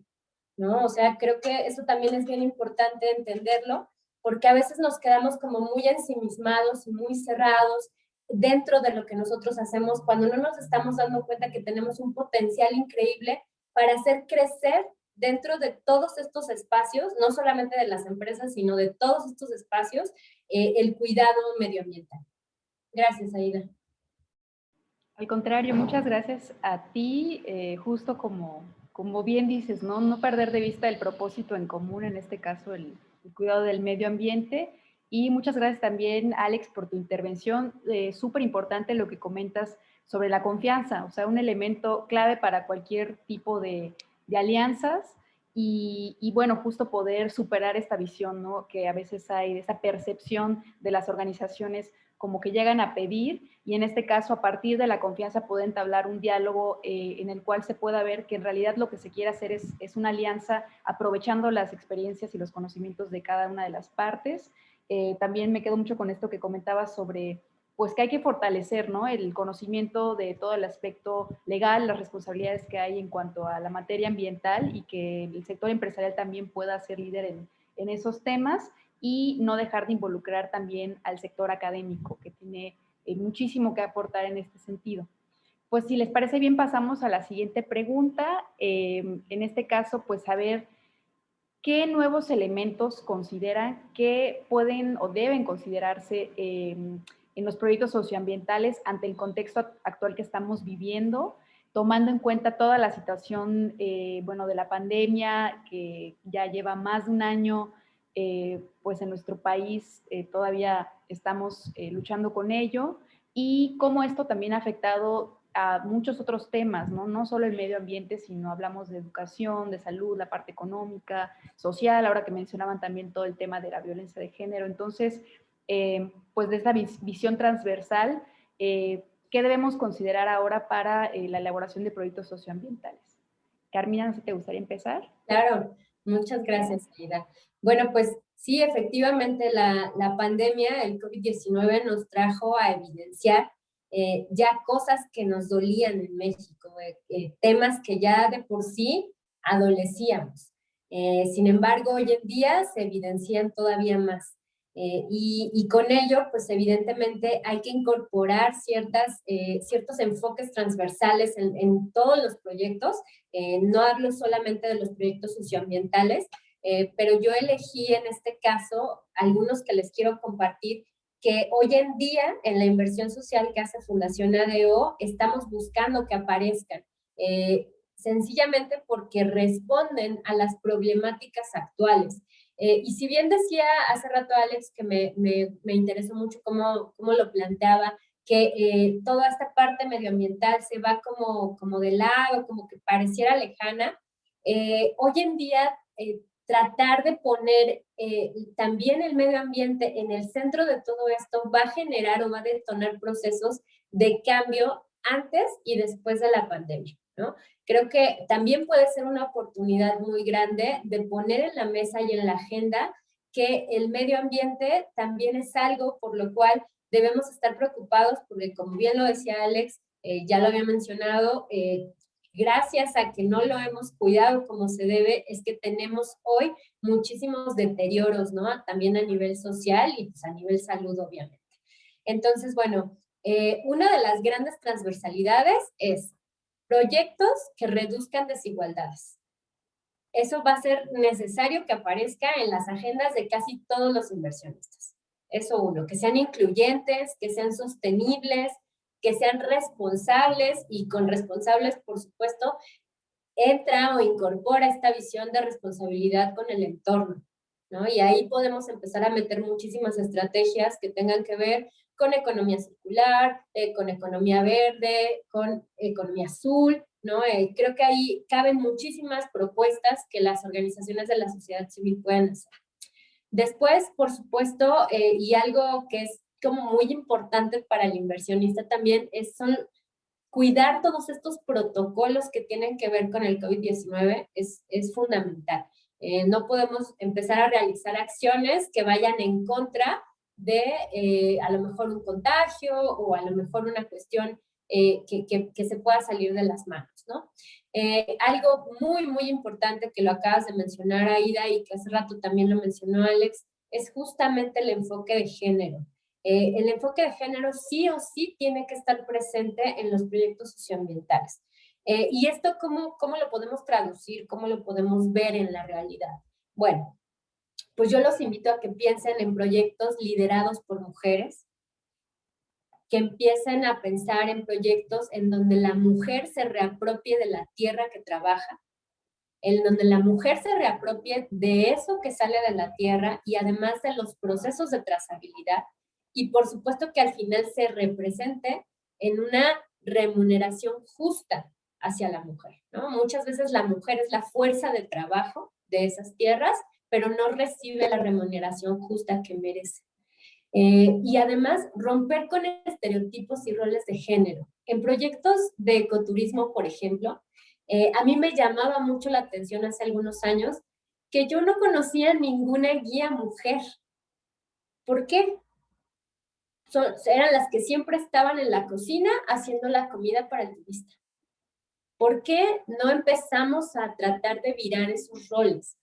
¿no? O sea, creo que eso también es bien importante entenderlo, porque a veces nos quedamos como muy ensimismados y muy cerrados dentro de lo que nosotros hacemos cuando no nos estamos dando cuenta que tenemos un potencial increíble para hacer crecer dentro de todos estos espacios, no solamente de las empresas, sino de todos estos espacios, el cuidado medioambiental. Gracias, Aida.
Al contrario, muchas gracias a ti, justo como bien dices, ¿no? No perder de vista el propósito en común, en este caso el cuidado del medio ambiente. Y muchas gracias también, Alex, por tu intervención. Súper importante lo que comentas sobre la confianza, o sea, un elemento clave para cualquier tipo de alianzas y bueno, justo poder superar esta visión, ¿no? Que a veces hay, esa percepción de las organizaciones como que llegan a pedir y en este caso a partir de la confianza puede entablar un diálogo en el cual se pueda ver que en realidad lo que se quiere hacer es una alianza aprovechando las experiencias y los conocimientos de cada una de las partes. También me quedo mucho con esto que comentabas sobre pues que hay que fortalecer, ¿no? El conocimiento de todo el aspecto legal, las responsabilidades que hay en cuanto a la materia ambiental y que el sector empresarial también pueda ser líder en esos temas y no dejar de involucrar también al sector académico, que tiene muchísimo que aportar en este sentido. Pues si les parece bien, pasamos a la siguiente pregunta. En este caso, pues saber qué nuevos elementos consideran que pueden o deben considerarse en los proyectos socioambientales ante el contexto actual que estamos viviendo, tomando en cuenta toda la situación, bueno, de la pandemia, que ya lleva más de un año, pues en nuestro país todavía estamos luchando con ello, y cómo esto también ha afectado a muchos otros temas, ¿no? No solo el medio ambiente, sino hablamos de educación, de salud, la parte económica, social, ahora que mencionaban también todo el tema de la violencia de género. Entonces, pues de esta visión transversal, ¿qué debemos considerar ahora para la elaboración de proyectos socioambientales? Carmina, no sé si te gustaría empezar.
Claro, muchas gracias, Aida. Bueno, pues Sí, efectivamente, la pandemia, el COVID-19, nos trajo a evidenciar ya cosas que nos dolían en México, temas que ya de por sí adolecíamos. Sin embargo, hoy en día se evidencian todavía más. Y con ello, pues evidentemente hay que incorporar ciertos enfoques transversales en todos los proyectos. No hablo solamente de los proyectos socioambientales, pero yo elegí en este caso algunos que les quiero compartir, que hoy en día en la inversión social que hace Fundación ADO estamos buscando que aparezcan, sencillamente porque responden a las problemáticas actuales. Y si bien decía hace rato Alex que me interesó mucho cómo lo planteaba, que toda esta parte medioambiental se va como de lado, como que pareciera lejana, hoy en día tratar de poner también el medio ambiente en el centro de todo esto va a generar o va a detonar procesos de cambio antes y después de la pandemia, ¿no? Creo que también puede ser una oportunidad muy grande de poner en la mesa y en la agenda que el medio ambiente también es algo por lo cual debemos estar preocupados, porque como bien lo decía Alex, ya lo había mencionado, gracias a que no lo hemos cuidado como se debe, es que tenemos hoy muchísimos deterioros, ¿no? También a nivel social y pues a nivel salud, obviamente. Entonces, bueno, una de las grandes transversalidades es proyectos que reduzcan desigualdades. Eso va a ser necesario que aparezca en las agendas de casi todos los inversionistas. Eso uno, que sean incluyentes, que sean sostenibles, que sean responsables, y con responsables, por supuesto, entra o incorpora esta visión de responsabilidad con el entorno, ¿no? Y ahí podemos empezar a meter muchísimas estrategias que tengan que ver con economía circular, con economía verde, con economía azul, ¿no? Creo que ahí caben muchísimas propuestas que las organizaciones de la sociedad civil pueden hacer. Después, por supuesto, y algo que es como muy importante para el inversionista también, son cuidar todos estos protocolos que tienen que ver con el COVID-19 es fundamental. No podemos empezar a realizar acciones que vayan en contra de a lo mejor un contagio o a lo mejor una cuestión que se pueda salir de las manos, ¿no? Algo muy, muy importante que lo acabas de mencionar, Aida, y que hace rato también lo mencionó Alex, es justamente el enfoque de género. El enfoque de género sí o sí tiene que estar presente en los proyectos socioambientales. ¿Y esto cómo lo podemos traducir? ¿Cómo lo podemos ver en la realidad? Bueno, pues yo los invito a que piensen en proyectos liderados por mujeres, que empiecen a pensar en proyectos en donde la mujer se reapropie de la tierra que trabaja, en donde la mujer se reapropie de eso que sale de la tierra y además de los procesos de trazabilidad, y por supuesto que al final se represente en una remuneración justa hacia la mujer, ¿no? Muchas veces la mujer es la fuerza de trabajo de esas tierras, pero no recibe la remuneración justa que merece. Y además romper con estereotipos y roles de género. En proyectos de ecoturismo, por ejemplo, a mí me llamaba mucho la atención hace algunos años que yo no conocía ninguna guía mujer. ¿Por qué? Eran las que siempre estaban en la cocina haciendo la comida para el turista. ¿Por qué no empezamos a tratar de virar esos roles?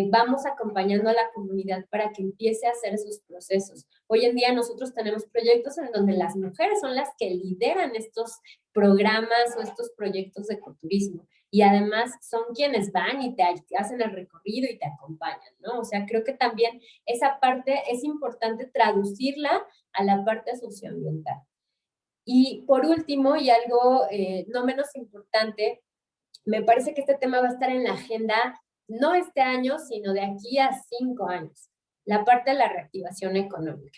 Vamos acompañando a la comunidad para que empiece a hacer esos procesos. Hoy en día nosotros tenemos proyectos en donde las mujeres son las que lideran estos programas o estos proyectos de ecoturismo, y además son quienes van y te hacen el recorrido y te acompañan, ¿no? O sea, creo que también esa parte es importante traducirla a la parte socioambiental. Y por último, y algo no menos importante, me parece que este tema va a estar en la agenda no este año, sino de aquí a 5 años, la parte de la reactivación económica.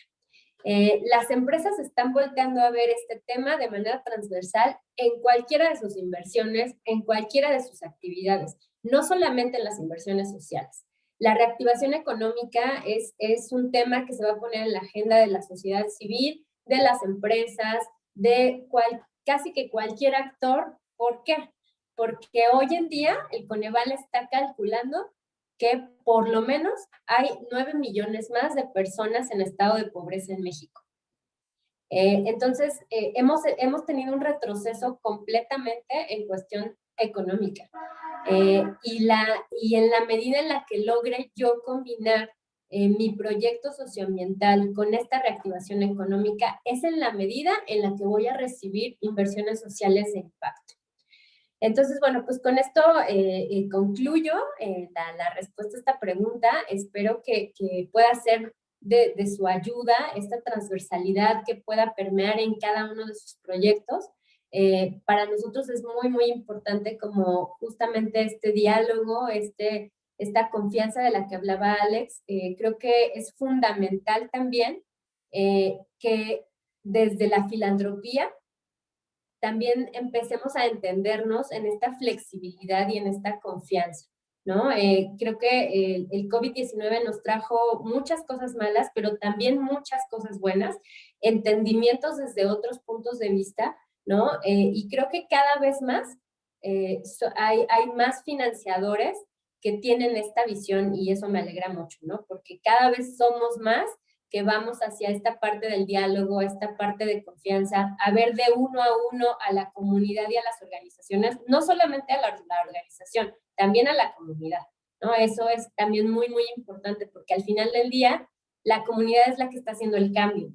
Las empresas están volteando a ver este tema de manera transversal en cualquiera de sus inversiones, en cualquiera de sus actividades, no solamente en las inversiones sociales. La reactivación económica es un tema que se va a poner en la agenda de la sociedad civil, de las empresas, de casi que cualquier actor. ¿Por qué? Porque hoy en día el Coneval está calculando que por lo menos hay 9 millones más de personas en estado de pobreza en México. Entonces, hemos tenido un retroceso completamente en cuestión económica. Y en la medida en la que logre yo combinar mi proyecto socioambiental con esta reactivación económica, es en la medida en la que voy a recibir inversiones sociales de impacto. Entonces, bueno, pues con esto concluyo la respuesta a esta pregunta. Espero que pueda ser de su ayuda esta transversalidad que pueda permear en cada uno de sus proyectos. Para nosotros es muy, muy importante como justamente este diálogo, esta confianza de la que hablaba Alex. Creo que es fundamental también que desde la filantropía también empecemos a entendernos en esta flexibilidad y en esta confianza, ¿no? Creo que el COVID-19 nos trajo muchas cosas malas, pero también muchas cosas buenas, entendimientos desde otros puntos de vista, ¿no? Y creo que cada vez más hay más financiadores que tienen esta visión y eso me alegra mucho, ¿no? Porque cada vez somos más que vamos hacia esta parte del diálogo, esta parte de confianza, a ver de uno a uno a la comunidad y a las organizaciones, no solamente a la organización, también a la comunidad, ¿no? Eso es también muy, muy importante porque al final del día la comunidad es la que está haciendo el cambio.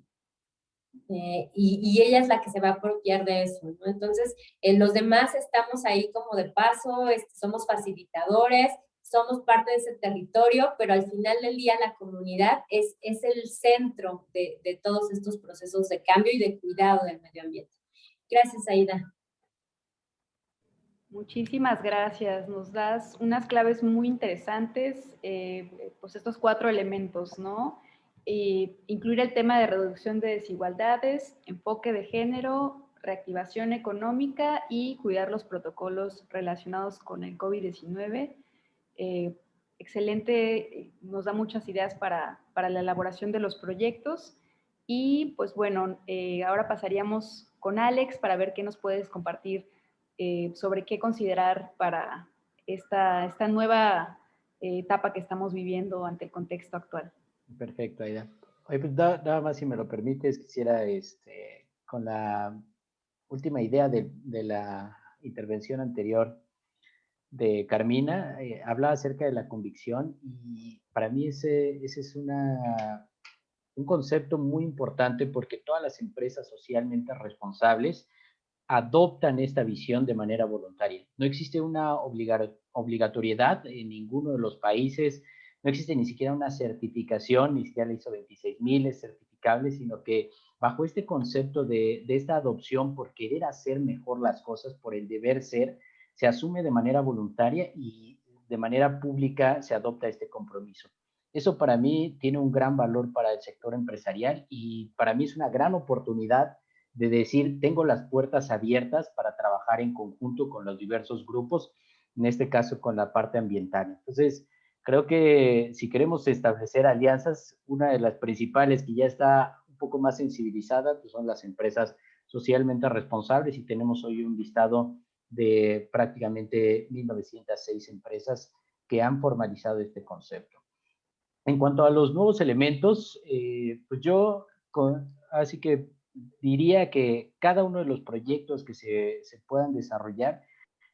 Y ella es la que se va a apropiar de eso, ¿no? Entonces, los demás estamos ahí como de paso, somos facilitadores, somos parte de ese territorio, pero al final del día la comunidad es el centro de todos estos procesos de cambio y de cuidado del medio ambiente. Gracias, Aida.
Muchísimas gracias. Nos das unas claves muy interesantes, pues estos 4 elementos, ¿no? Incluir el tema de reducción de desigualdades, enfoque de género, reactivación económica y cuidar los protocolos relacionados con el COVID-19. Excelente, nos da muchas ideas para la elaboración de los proyectos. Y pues bueno, ahora pasaríamos con Alex para ver qué nos puedes compartir sobre qué considerar para esta nueva etapa que estamos viviendo ante el contexto actual.
Perfecto, Aida. Oye, pues nada más si me lo permites, quisiera, con la última idea de la intervención anterior de Carmina, hablaba acerca de la convicción y para mí ese es un concepto muy importante porque todas las empresas socialmente responsables adoptan esta visión de manera voluntaria. No existe una obligatoriedad en ninguno de los países, no existe ni siquiera una certificación, ni siquiera la ISO 26000 es certificable, sino que bajo este concepto de esta adopción por querer hacer mejor las cosas, por el deber ser, se asume de manera voluntaria y de manera pública se adopta este compromiso. Eso para mí tiene un gran valor para el sector empresarial y para mí es una gran oportunidad de decir, tengo las puertas abiertas para trabajar en conjunto con los diversos grupos, en este caso con la parte ambiental. Entonces, creo que si queremos establecer alianzas, una de las principales que ya está un poco más sensibilizada, pues son las empresas socialmente responsables y tenemos hoy un listado de prácticamente 1906 empresas que han formalizado este concepto. En cuanto a los nuevos elementos, pues yo así que diría que cada uno de los proyectos que se puedan desarrollar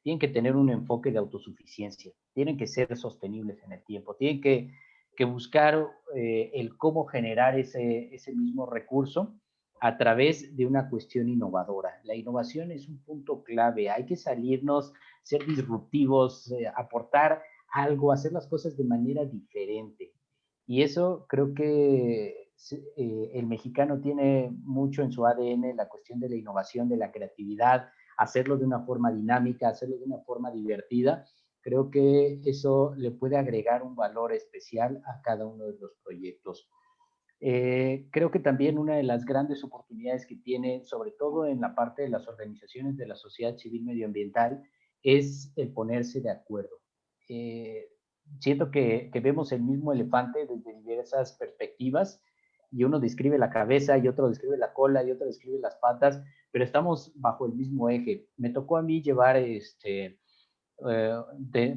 tienen que tener un enfoque de autosuficiencia, tienen que ser sostenibles en el tiempo, tienen que buscar el cómo generar ese mismo recurso a través de una cuestión innovadora. La innovación es un punto clave, hay que salirnos, ser disruptivos, aportar algo, hacer las cosas de manera diferente. Y eso creo que el mexicano tiene mucho en su ADN, la cuestión de la innovación, de la creatividad, hacerlo de una forma dinámica, hacerlo de una forma divertida. Creo que eso le puede agregar un valor especial a cada uno de los proyectos. Creo que también una de las grandes oportunidades que tiene, sobre todo en la parte de las organizaciones de la sociedad civil medioambiental, es el ponerse de acuerdo. Siento que vemos el mismo elefante desde diversas perspectivas y uno describe la cabeza y otro describe la cola y otro describe las patas, pero estamos bajo el mismo eje. Me tocó a mí llevar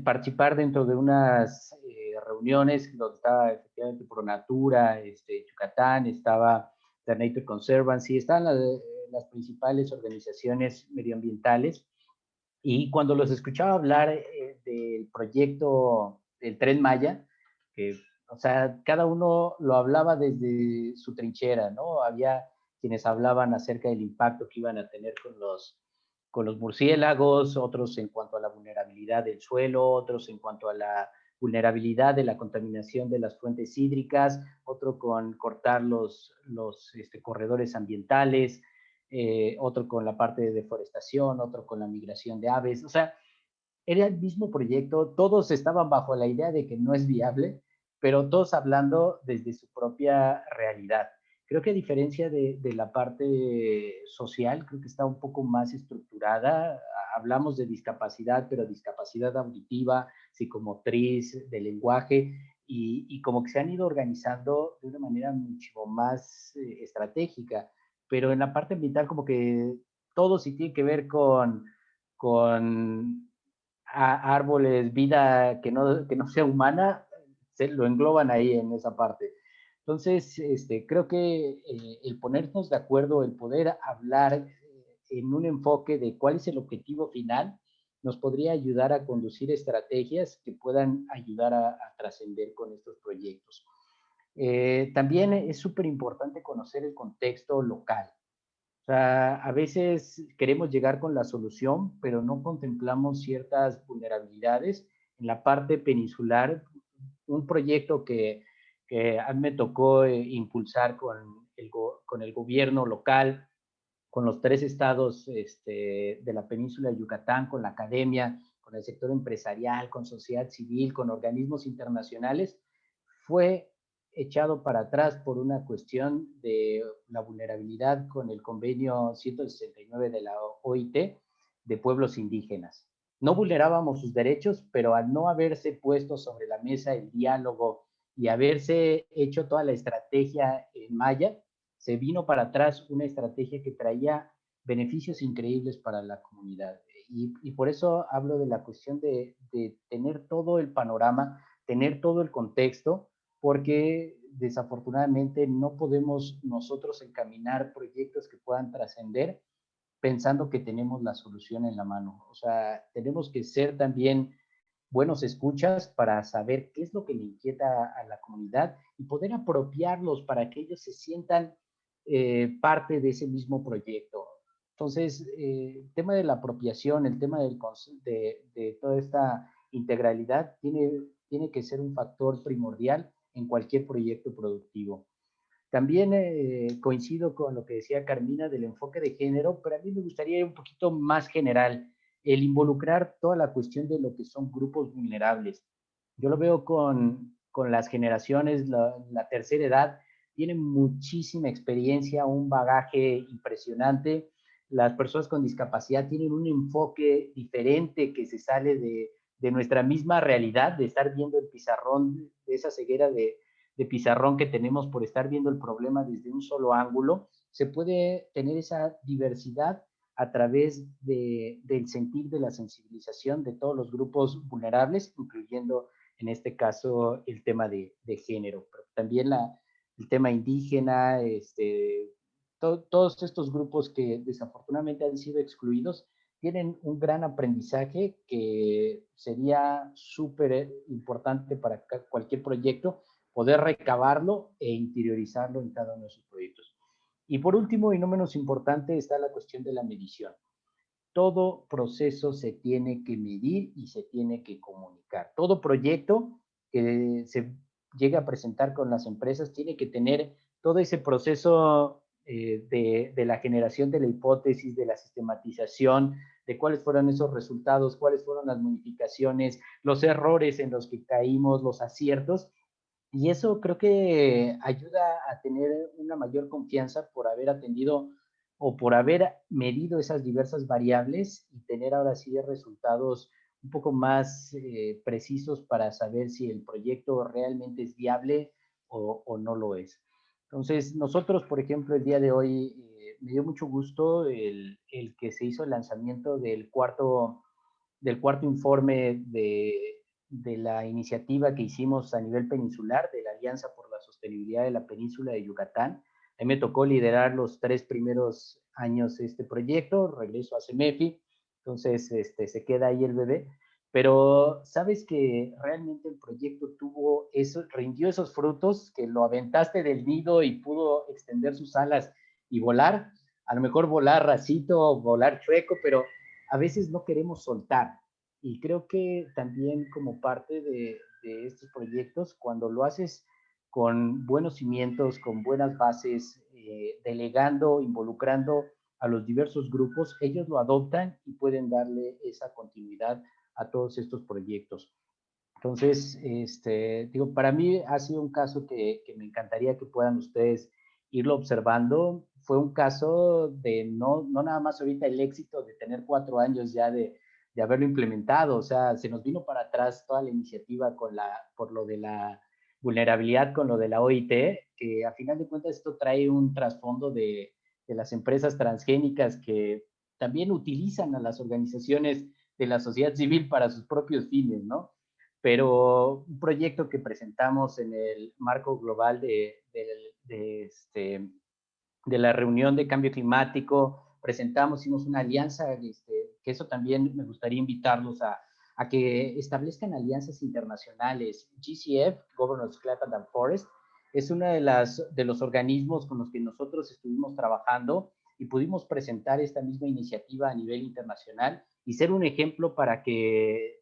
participar dentro de unas reuniones, donde estaba efectivamente Pronatura, Yucatán, estaba The Nature Conservancy, estaban las principales organizaciones medioambientales. Y cuando los escuchaba hablar del proyecto del Tren Maya, que, o sea, cada uno lo hablaba desde su trinchera, ¿no? Había quienes hablaban acerca del impacto que iban a tener con los murciélagos, otros en cuanto a la vulnerabilidad del suelo, otros en cuanto a la vulnerabilidad de la contaminación de las fuentes hídricas, otro con cortar los corredores ambientales, otro con la parte de deforestación, otro con la migración de aves. O sea, era el mismo proyecto, todos estaban bajo la idea de que no es viable, pero todos hablando desde su propia realidad. Creo que a diferencia de la parte social, creo que está un poco más estructurada. Hablamos de discapacidad, pero discapacidad auditiva, psicomotriz, de lenguaje, y como que se han ido organizando de una manera mucho más estratégica. Pero en la parte ambiental como que todo sí tiene que ver con árboles, vida que no sea humana, se lo engloban ahí en esa parte. Entonces, creo que el ponernos de acuerdo, el poder hablar en un enfoque de cuál es el objetivo final, nos podría ayudar a conducir estrategias que puedan ayudar a trascender con estos proyectos. También es súper importante conocer el contexto local. O sea, a veces queremos llegar con la solución, pero no contemplamos ciertas vulnerabilidades. En la parte peninsular, un proyecto que a mí me tocó impulsar con el gobierno local, con los 3 estados de la península de Yucatán, con la academia, con el sector empresarial, con sociedad civil, con organismos internacionales, fue echado para atrás por una cuestión de la vulnerabilidad con el convenio 169 de la OIT de pueblos indígenas. No vulnerábamos sus derechos, pero al no haberse puesto sobre la mesa el diálogo y haberse hecho toda la estrategia en maya, se vino para atrás una estrategia que traía beneficios increíbles para la comunidad. Y por eso hablo de la cuestión de tener todo el panorama, tener todo el contexto, porque desafortunadamente no podemos nosotros encaminar proyectos que puedan trascender pensando que tenemos la solución en la mano. O sea, tenemos que ser también buenos escuchas para saber qué es lo que le inquieta a la comunidad y poder apropiarlos para que ellos se sientan parte de ese mismo proyecto. Entonces, el tema de la apropiación, el tema de toda esta integralidad tiene que ser un factor primordial en cualquier proyecto productivo. También coincido con lo que decía Carmina del enfoque de género, pero a mí me gustaría ir un poquito más general, el involucrar toda la cuestión de lo que son grupos vulnerables. Yo lo veo con las generaciones, la tercera edad, tienen muchísima experiencia, un bagaje impresionante. Las personas con discapacidad tienen un enfoque diferente que se sale de nuestra misma realidad, de estar viendo el pizarrón, de esa ceguera de pizarrón que tenemos por estar viendo el problema desde un solo ángulo. Se puede tener esa diversidad a través del sentir, de la sensibilización de todos los grupos vulnerables, incluyendo en este caso el tema de género, pero también el tema indígena, todos estos grupos que desafortunadamente han sido excluidos, tienen un gran aprendizaje que sería súper importante para cualquier proyecto, poder recabarlo e interiorizarlo en cada uno de sus proyectos. Y por último, y no menos importante, está la cuestión de la medición. Todo proceso se tiene que medir y se tiene que comunicar. Todo proyecto que se llegue a presentar con las empresas tiene que tener todo ese proceso de la generación de la hipótesis, de la sistematización, de cuáles fueron esos resultados, cuáles fueron las modificaciones, los errores en los que caímos, los aciertos. Y eso creo que ayuda a tener una mayor confianza por haber atendido o por haber medido esas diversas variables y tener ahora sí resultados un poco más precisos para saber si el proyecto realmente es viable o no lo es. Entonces, nosotros, por ejemplo, el día de hoy me dio mucho gusto el que se hizo el lanzamiento del cuarto informe de la iniciativa que hicimos a nivel peninsular de la Alianza por la Sostenibilidad de la Península de Yucatán. A mí me tocó liderar los 3 primeros años este proyecto, regreso a CEMEFI, entonces se queda ahí el bebé, pero sabes que realmente el proyecto tuvo eso, rindió esos frutos, que lo aventaste del nido y pudo extender sus alas y volar, a lo mejor volar racito o volar chueco, pero a veces no queremos soltar. Y creo que también como parte de estos proyectos, cuando lo haces con buenos cimientos, con buenas bases, delegando, involucrando a los diversos grupos, ellos lo adoptan y pueden darle esa continuidad a todos estos proyectos. Entonces, digo, para mí ha sido un caso que me encantaría que puedan ustedes irlo observando. Fue un caso de no nada más ahorita el éxito de tener 4 años ya de haberlo implementado, o sea, se nos vino para atrás toda la iniciativa por lo de la vulnerabilidad con lo de la OIT, que a final de cuentas esto trae un trasfondo de las empresas transgénicas que también utilizan a las organizaciones de la sociedad civil para sus propios fines, ¿no? Pero un proyecto que presentamos en el marco global de la reunión de cambio climático, presentamos, hicimos una alianza, que eso también me gustaría invitarlos a que establezcan alianzas internacionales. GCF, Governors Climate and Forest, es uno de los organismos con los que nosotros estuvimos trabajando y pudimos presentar esta misma iniciativa a nivel internacional y ser un ejemplo para que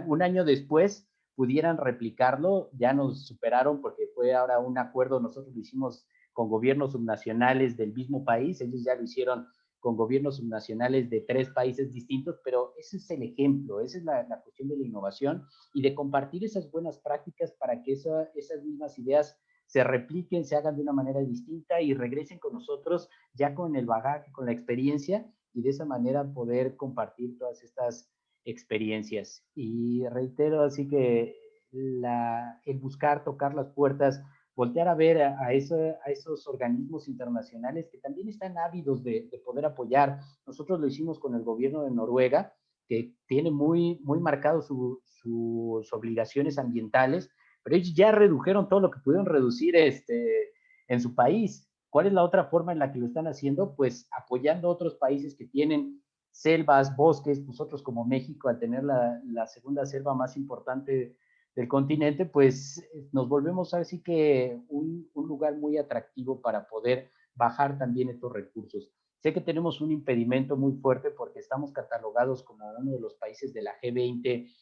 un año después pudieran replicarlo. Ya nos superaron porque fue ahora un acuerdo, nosotros lo hicimos con gobiernos subnacionales del mismo país, ellos ya lo hicieron con gobiernos subnacionales de 3 países distintos, pero ese es el ejemplo, esa es la cuestión de la innovación y de compartir esas buenas prácticas para que esas mismas ideas se repliquen, se hagan de una manera distinta y regresen con nosotros ya con el bagaje, con la experiencia y de esa manera poder compartir todas estas experiencias. Y reitero, así que el buscar, tocar las puertas, voltear a ver a esos organismos internacionales que también están ávidos de poder apoyar. Nosotros lo hicimos con el gobierno de Noruega, que tiene muy marcado sus obligaciones ambientales, pero ellos ya redujeron todo lo que pudieron reducir en su país. ¿Cuál es la otra forma en la que lo están haciendo? Pues apoyando a otros países que tienen selvas, bosques. Nosotros como México, al tener la segunda selva más importante del continente, pues nos volvemos así que un lugar muy atractivo para poder bajar también estos recursos. Sé que tenemos un impedimento muy fuerte porque estamos catalogados como uno de los países de la G20.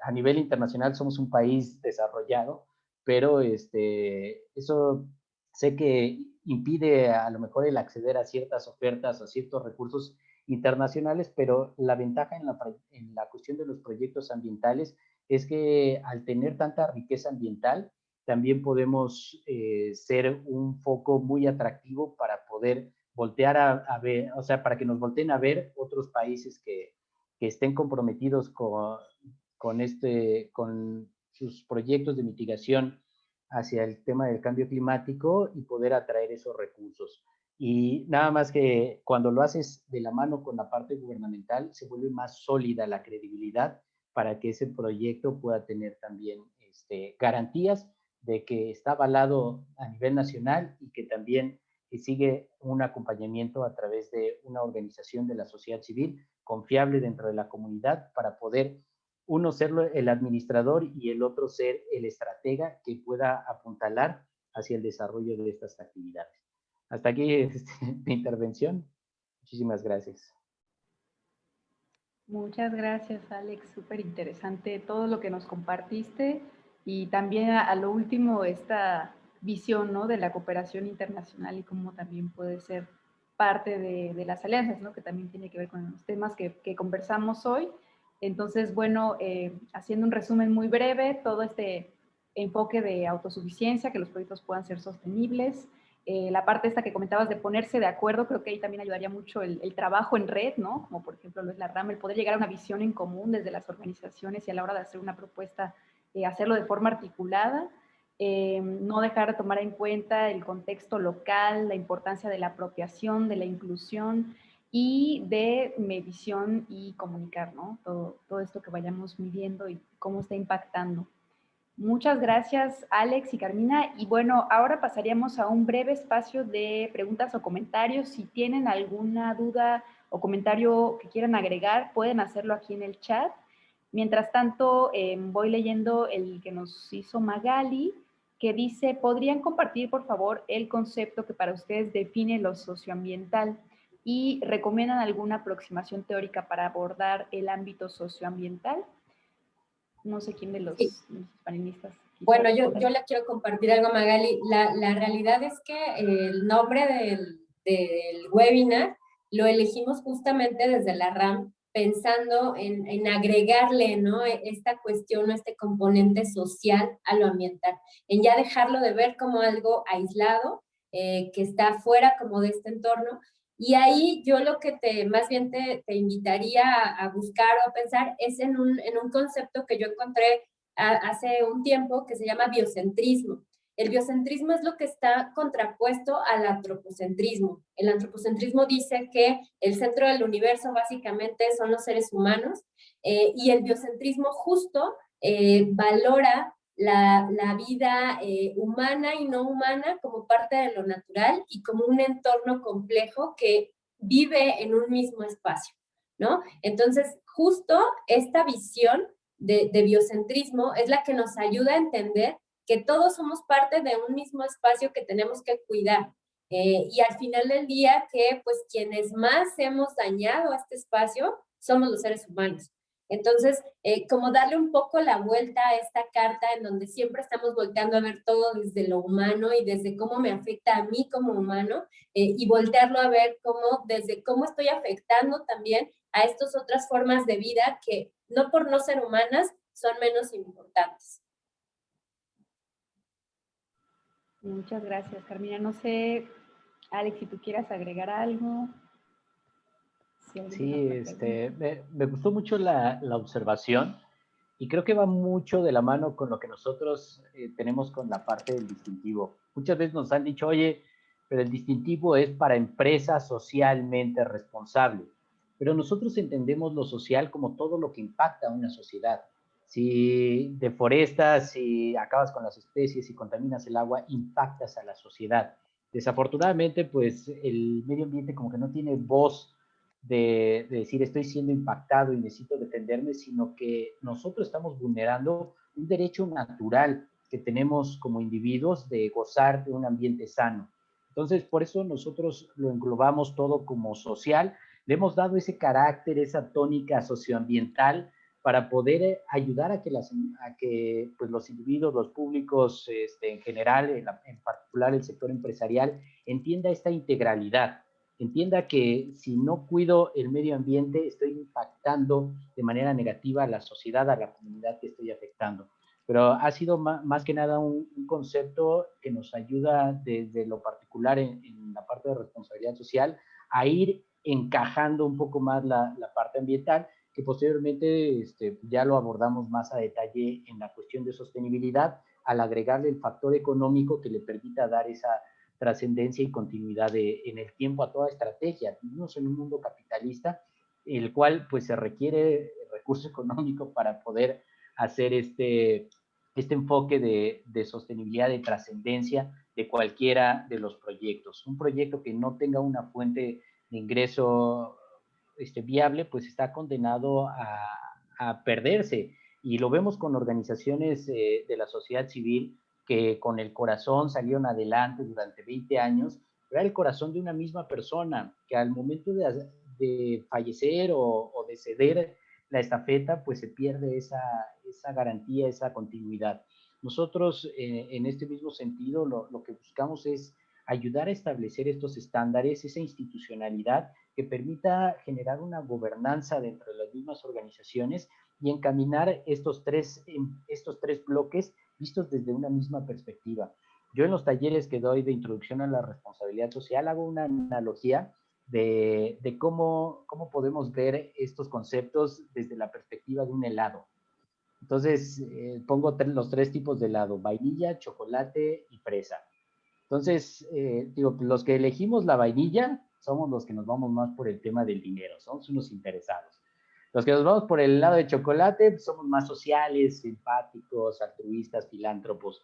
A nivel internacional somos un país desarrollado, pero eso sé que impide a lo mejor el acceder a ciertas ofertas, a ciertos recursos internacionales, pero la ventaja en la cuestión de los proyectos ambientales es que al tener tanta riqueza ambiental, también podemos ser un foco muy atractivo para poder voltear a ver, o sea, para que nos volteen a ver otros países que estén comprometidos con sus proyectos de mitigación hacia el tema del cambio climático y poder atraer esos recursos. Y nada más que cuando lo haces de la mano con la parte gubernamental, se vuelve más sólida la credibilidad para que ese proyecto pueda tener también garantías de que está avalado a nivel nacional y que también sigue un acompañamiento a través de una organización de la sociedad civil confiable dentro de la comunidad para poder uno ser el administrador y el otro ser el estratega que pueda apuntalar hacia el desarrollo de estas actividades. Hasta aquí mi intervención. Muchísimas gracias.
Muchas gracias, Alex. Súper interesante todo lo que nos compartiste y también a lo último esta visión, ¿no?, de la cooperación internacional y cómo también puede ser parte de las alianzas, ¿no?, que también tiene que ver con los temas que conversamos hoy. Entonces, bueno, haciendo un resumen muy breve, todo este enfoque de autosuficiencia, que los proyectos puedan ser sostenibles, la parte esta que comentabas de ponerse de acuerdo, creo que ahí también ayudaría mucho el trabajo en red, ¿no? Como por ejemplo lo es la RAM, el poder llegar a una visión en común desde las organizaciones y a la hora de hacer una propuesta, hacerlo de forma articulada, no dejar de tomar en cuenta el contexto local, la importancia de la apropiación, de la inclusión y de medición y comunicar, ¿no? Todo esto que vayamos midiendo y cómo está impactando. Muchas gracias, Alex y Carmina. Y bueno, ahora pasaríamos a un breve espacio de preguntas o comentarios. Si tienen alguna duda o comentario que quieran agregar, pueden hacerlo aquí en el chat. Mientras tanto, voy leyendo el que nos hizo Magali, que dice, ¿podrían compartir, por favor, el concepto que para ustedes define lo socioambiental? ¿Y recomiendan alguna aproximación teórica para abordar el ámbito socioambiental? No sé quién de los
Sí.
panelistas.
Bueno, yo le quiero compartir algo, Magali. La realidad es que el nombre del webinar lo elegimos justamente desde la RAM, pensando en agregarle, ¿no? Esta cuestión o este componente social a lo ambiental, en ya dejarlo de ver como algo aislado, que está fuera como de este entorno. Y ahí yo lo que más bien te invitaría a buscar o a pensar es en un concepto que yo encontré hace un tiempo, que se llama biocentrismo. El biocentrismo es lo que está contrapuesto al antropocentrismo. El antropocentrismo dice que el centro del universo básicamente son los seres humanos, y el biocentrismo justo valora la vida humana y no humana como parte de lo natural y como un entorno complejo que vive en un mismo espacio, ¿no? Entonces, justo esta visión de biocentrismo es la que nos ayuda a entender que todos somos parte de un mismo espacio que tenemos que cuidar. Y al final del día, que pues quienes más hemos dañado a este espacio somos los seres humanos. Entonces, como darle un poco la vuelta a esta carta en donde siempre estamos volteando a ver todo desde lo humano y desde cómo me afecta a mí como humano, y voltearlo a ver desde cómo estoy afectando también a estas otras formas de vida que no por no ser humanas son menos importantes.
Muchas gracias, Carmina. No sé, Alex, si tú quieras agregar algo.
Sí, me gustó mucho la observación y creo que va mucho de la mano con lo que nosotros tenemos con la parte del distintivo. Muchas veces nos han dicho, oye, pero el distintivo es para empresas socialmente responsables, pero nosotros entendemos lo social como todo lo que impacta a una sociedad. Si deforestas, si acabas con las especies, si contaminas el agua, impactas a la sociedad. Desafortunadamente, pues el medio ambiente como que no tiene voz de decir estoy siendo impactado y necesito defenderme, sino que nosotros estamos vulnerando un derecho natural que tenemos como individuos de gozar de un ambiente sano. Entonces, por eso nosotros lo englobamos todo como social, le hemos dado ese carácter, esa tónica socioambiental para poder ayudar a que pues, los individuos, los públicos en general, en particular el sector empresarial, entienda esta integralidad. Entienda que si no cuido el medio ambiente, estoy impactando de manera negativa a la sociedad, a la comunidad que estoy afectando. Pero ha sido más que nada un concepto que nos ayuda desde lo particular en la parte de responsabilidad social a ir encajando un poco más la parte ambiental, que posteriormente ya lo abordamos más a detalle en la cuestión de sostenibilidad, al agregarle el factor económico que le permita dar esa trascendencia y continuidad en el tiempo a toda estrategia. Vivimos en un mundo capitalista, el cual pues se requiere recurso económico para poder hacer este enfoque de sostenibilidad, de trascendencia de cualquiera de los proyectos. Un proyecto que no tenga una fuente de ingreso viable, pues está condenado a perderse. Y lo vemos con organizaciones de la sociedad civil que con el corazón salieron adelante durante 20 años, pero era el corazón de una misma persona, que al momento de fallecer o de ceder la estafeta, pues se pierde esa garantía, esa continuidad. Nosotros, en este mismo sentido, lo que buscamos es ayudar a establecer estos estándares, esa institucionalidad que permita generar una gobernanza dentro de las mismas organizaciones y encaminar estos tres bloques vistos desde una misma perspectiva. Yo en los talleres que doy de introducción a la responsabilidad social hago una analogía de cómo podemos ver estos conceptos desde la perspectiva de un helado. Entonces, pongo los tres tipos de helado: vainilla, chocolate y fresa. Entonces, los que elegimos la vainilla, somos los que nos vamos más por el tema del dinero, somos unos interesados. Los que nos vamos por el lado de chocolate somos más sociales, simpáticos, altruistas, filántropos.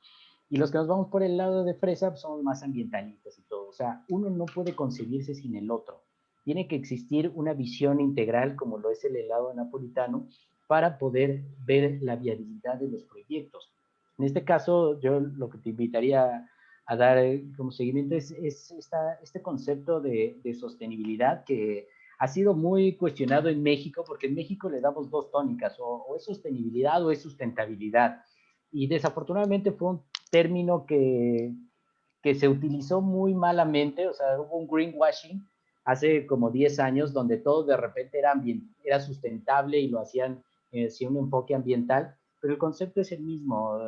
Y los que nos vamos por el lado de fresa somos más ambientalistas y todo. O sea, uno no puede concebirse sin el otro. Tiene que existir una visión integral como lo es el helado napolitano para poder ver la viabilidad de los proyectos. En este caso, yo lo que te invitaría a dar como seguimiento es este concepto de sostenibilidad que ha sido muy cuestionado en México, porque en México le damos dos tónicas, o es sostenibilidad o es sustentabilidad. Y desafortunadamente fue un término que se utilizó muy malamente, o sea, hubo un greenwashing hace como 10 años donde todo de repente era sustentable y lo hacían sin un enfoque ambiental, pero el concepto es el mismo.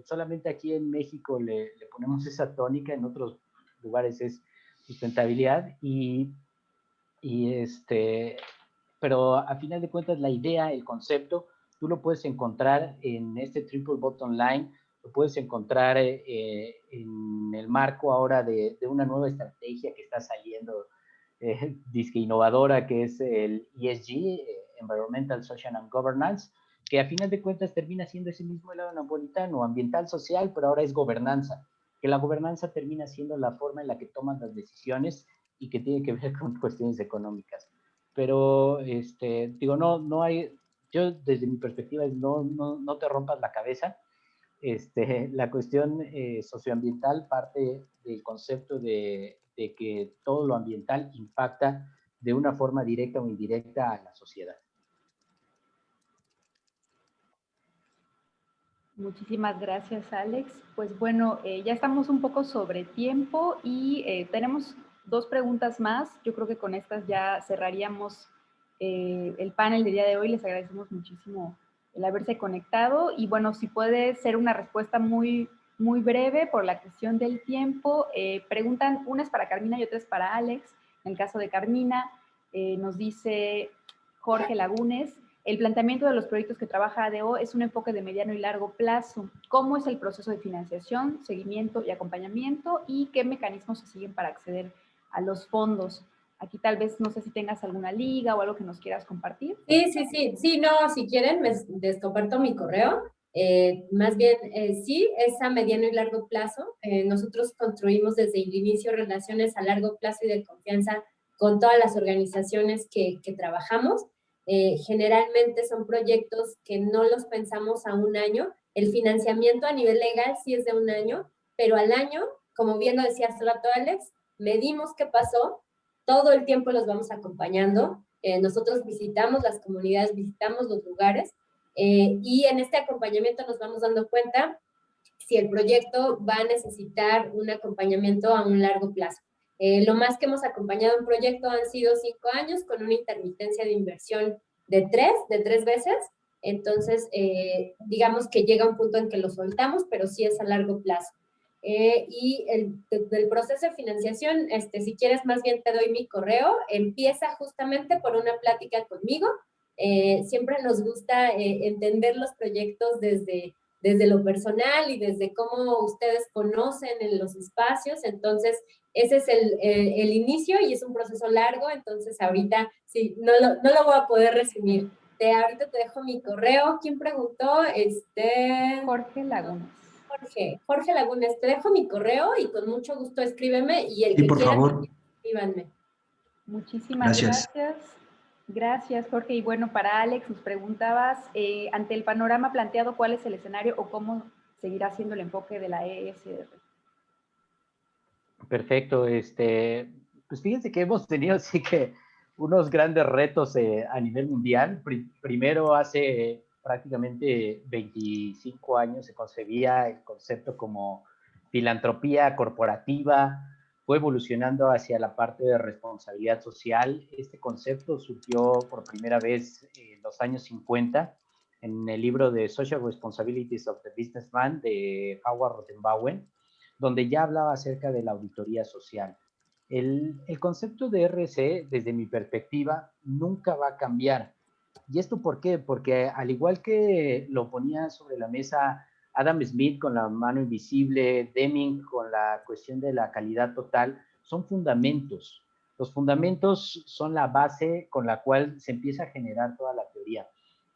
Solamente aquí en México le ponemos esa tónica, en otros lugares es sustentabilidad pero a final de cuentas la idea, el concepto, tú lo puedes encontrar en este Triple Bottom Line, lo puedes encontrar en el marco ahora de una nueva estrategia que está saliendo, disque innovadora, que es el ESG, Environmental, Social and Governance, que a final de cuentas termina siendo ese mismo helado napolitano, ambiental, social, pero ahora es gobernanza, que la gobernanza termina siendo la forma en la que toman las decisiones y que tiene que ver con cuestiones económicas. Pero, digo, no hay, yo desde mi perspectiva es no te rompas la cabeza. La cuestión socioambiental parte del concepto de que todo lo ambiental impacta de una forma directa o indirecta a la sociedad.
Muchísimas gracias, Alex. Pues bueno, ya estamos un poco sobre tiempo y tenemos dos preguntas más. Yo creo que con estas ya cerraríamos el panel del día de hoy. Les agradecemos muchísimo el haberse conectado y bueno, si puede ser una respuesta muy, muy breve por la cuestión del tiempo. Preguntan, una es para Carmina y otra es para Alex. En el caso de Carmina, nos dice Jorge Lagunes: el planteamiento de los proyectos que trabaja ADO es un enfoque de mediano y largo plazo. ¿Cómo es el proceso de financiación, seguimiento y acompañamiento? ¿Y qué mecanismos se siguen para acceder a los fondos? Aquí tal vez, no sé si tengas alguna liga o algo que nos quieras compartir.
Sí, no, si quieren, les comparto mi correo. Más bien, sí, es a mediano y largo plazo. Nosotros construimos desde el inicio relaciones a largo plazo y de confianza con todas las organizaciones que trabajamos. Generalmente son proyectos que no los pensamos a un año. El financiamiento a nivel legal sí es de un año, pero al año, como bien lo decía hace rato Alex, medimos qué pasó, todo el tiempo los vamos acompañando. Nosotros visitamos las comunidades, visitamos los lugares y en este acompañamiento nos vamos dando cuenta si el proyecto va a necesitar un acompañamiento a un largo plazo. Lo más que hemos acompañado un proyecto han sido 5 años con una intermitencia de inversión de tres veces. Entonces, digamos que llega un punto en que lo soltamos, pero sí es a largo plazo. Y del proceso de financiación, si quieres, más bien te doy mi correo. Empieza justamente por una plática conmigo. Siempre nos gusta entender los proyectos desde lo personal y desde cómo ustedes conocen en los espacios. Entonces, ese es el inicio y es un proceso largo. Entonces, ahorita sí, no lo voy a poder resumir. Ahorita te dejo mi correo. ¿Quién preguntó?
Jorge Lagunes.
Jorge Lagunes, te dejo mi correo y con mucho gusto escríbeme y el que
por
quiera,
favor.
escríbanme.
Muchísimas gracias. Gracias, Jorge. Y bueno, para Alex, nos preguntabas, ante el panorama planteado, ¿cuál es el escenario o cómo seguirá siendo el enfoque de la ESR?
Perfecto. Pues fíjense que hemos tenido sí que unos grandes retos a nivel mundial. Primero, hace prácticamente 25 años se concebía el concepto como filantropía corporativa, fue evolucionando hacia la parte de responsabilidad social. Este concepto surgió por primera vez en los años 50 en el libro de Social Responsibilities of the Businessman de Howard Rotenbaum, donde ya hablaba acerca de la auditoría social. El concepto de RC, desde mi perspectiva, nunca va a cambiar. ¿Y esto por qué? Porque al igual que lo ponía sobre la mesa Adam Smith con la mano invisible, Deming con la cuestión de la calidad total, son fundamentos. Los fundamentos son la base con la cual se empieza a generar toda la teoría.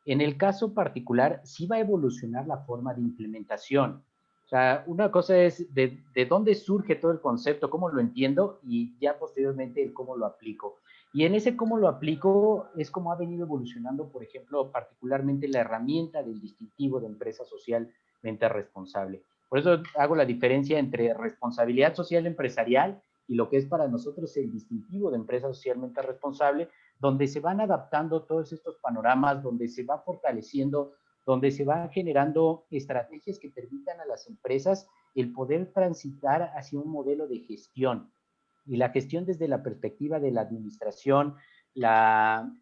En el caso particular, sí va a evolucionar la forma de implementación. O sea, una cosa es de dónde surge todo el concepto, cómo lo entiendo, y ya posteriormente el cómo lo aplico. Y en ese cómo lo aplico es como ha venido evolucionando, por ejemplo, particularmente la herramienta del distintivo de empresa socialmente responsable. Por eso hago la diferencia entre responsabilidad social empresarial y lo que es para nosotros el distintivo de empresa socialmente responsable, donde se van adaptando todos estos panoramas, donde se va fortaleciendo, donde se van generando estrategias que permitan a las empresas el poder transitar hacia un modelo de gestión. Y la gestión desde la perspectiva de la administración, la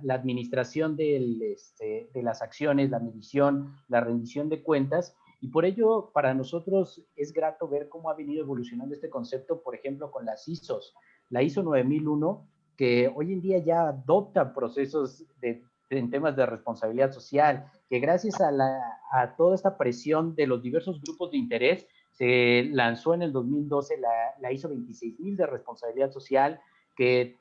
administración de las acciones, la medición, la rendición de cuentas. Y por ello, para nosotros es grato ver cómo ha venido evolucionando este concepto, por ejemplo, con las ISOs. La ISO 9001, que hoy en día ya adopta procesos en temas de responsabilidad social, que gracias a toda esta presión de los diversos grupos de interés, se lanzó en el 2012 la ISO 26000 de responsabilidad social, que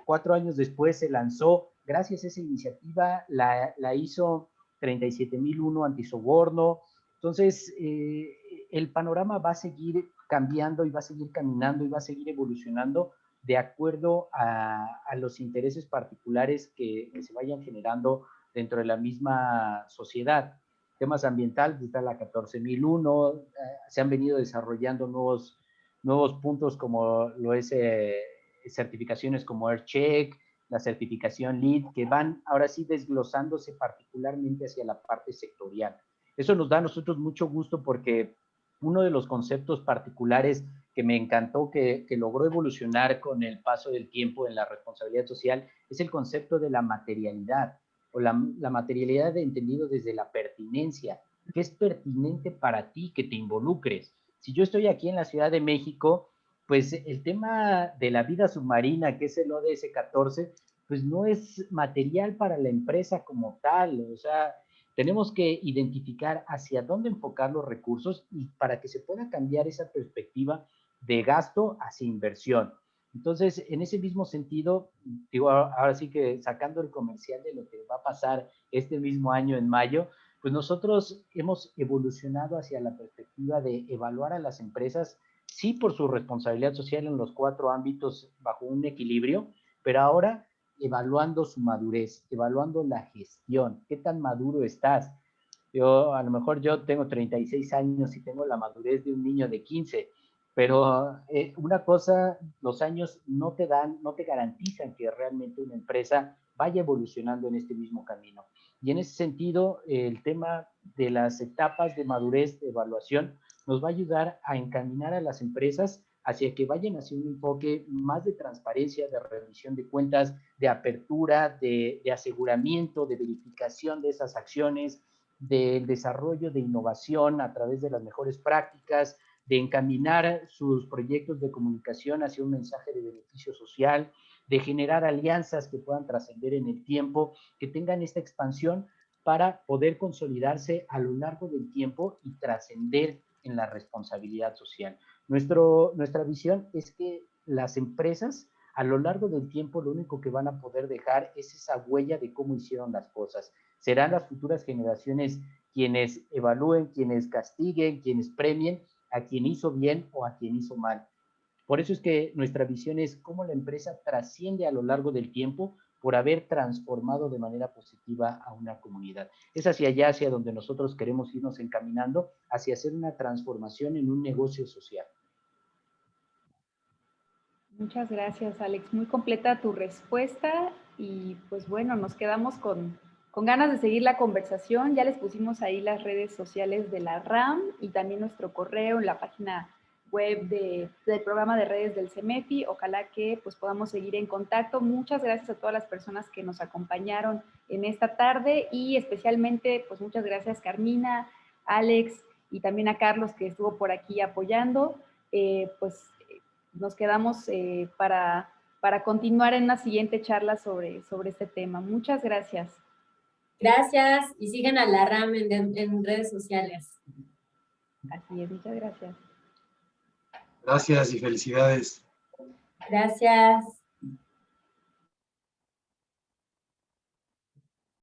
4 años después se lanzó, gracias a esa iniciativa, la ISO 37001 antisoborno. Entonces, el panorama va a seguir cambiando y va a seguir caminando y va a seguir evolucionando de acuerdo a los intereses particulares que se vayan generando dentro de la misma sociedad. Temas ambientales, está la 14001, se han venido desarrollando nuevos puntos como lo es certificaciones como AirCheck, la certificación LEED, que van ahora sí desglosándose particularmente hacia la parte sectorial. Eso nos da a nosotros mucho gusto porque uno de los conceptos particulares que me encantó, que logró evolucionar con el paso del tiempo en la responsabilidad social, es el concepto de la materialidad, o la materialidad entendido desde la pertinencia. ¿Qué es pertinente para ti que te involucres? Si yo estoy aquí en la Ciudad de México, pues el tema de la vida submarina, que es el ODS 14, pues no es material para la empresa como tal. O sea, tenemos que identificar hacia dónde enfocar los recursos y para que se pueda cambiar esa perspectiva de gasto hacia inversión. Entonces, en ese mismo sentido, digo, ahora sí que sacando el comercial de lo que va a pasar este mismo año en mayo, pues nosotros hemos evolucionado hacia la perspectiva de evaluar a las empresas, sí por su responsabilidad social en los 4 ámbitos bajo un equilibrio, pero ahora evaluando su madurez, evaluando la gestión, qué tan maduro estás. A lo mejor yo tengo 36 años y tengo la madurez de un niño de 15, pero una cosa, los años no te garantizan que realmente una empresa vaya evolucionando en este mismo camino. Y en ese sentido, el tema de las etapas de madurez, de evaluación, nos va a ayudar a encaminar a las empresas hacia que vayan hacia un enfoque más de transparencia, de rendición de cuentas, de apertura, de aseguramiento, de verificación de esas acciones, del desarrollo de innovación a través de las mejores prácticas, de encaminar sus proyectos de comunicación hacia un mensaje de beneficio social, de generar alianzas que puedan trascender en el tiempo, que tengan esta expansión para poder consolidarse a lo largo del tiempo y trascender en la responsabilidad social. Nuestra visión es que las empresas a lo largo del tiempo lo único que van a poder dejar es esa huella de cómo hicieron las cosas. Serán las futuras generaciones quienes evalúen, quienes castiguen, quienes premien a quien hizo bien o a quien hizo mal. Por eso es que nuestra visión es cómo la empresa trasciende a lo largo del tiempo por haber transformado de manera positiva a una comunidad. Es hacia allá, hacia donde nosotros queremos irnos encaminando, hacia hacer una transformación en un negocio social.
Muchas gracias, Alex. Muy completa tu respuesta y pues bueno, nos quedamos con ganas de seguir la conversación. Ya les pusimos ahí las redes sociales de la RAM y también nuestro correo en la página web del programa de redes del CEMEFI. Ojalá que pues podamos seguir en contacto. Muchas gracias a todas las personas que nos acompañaron en esta tarde y especialmente pues muchas gracias Carmina, Alex y también a Carlos que estuvo por aquí apoyando. Nos quedamos para continuar en una siguiente charla sobre este tema. Muchas gracias.
Gracias y sigan a la RAM en redes sociales.
Así es, muchas gracias.
Gracias y felicidades.
Gracias.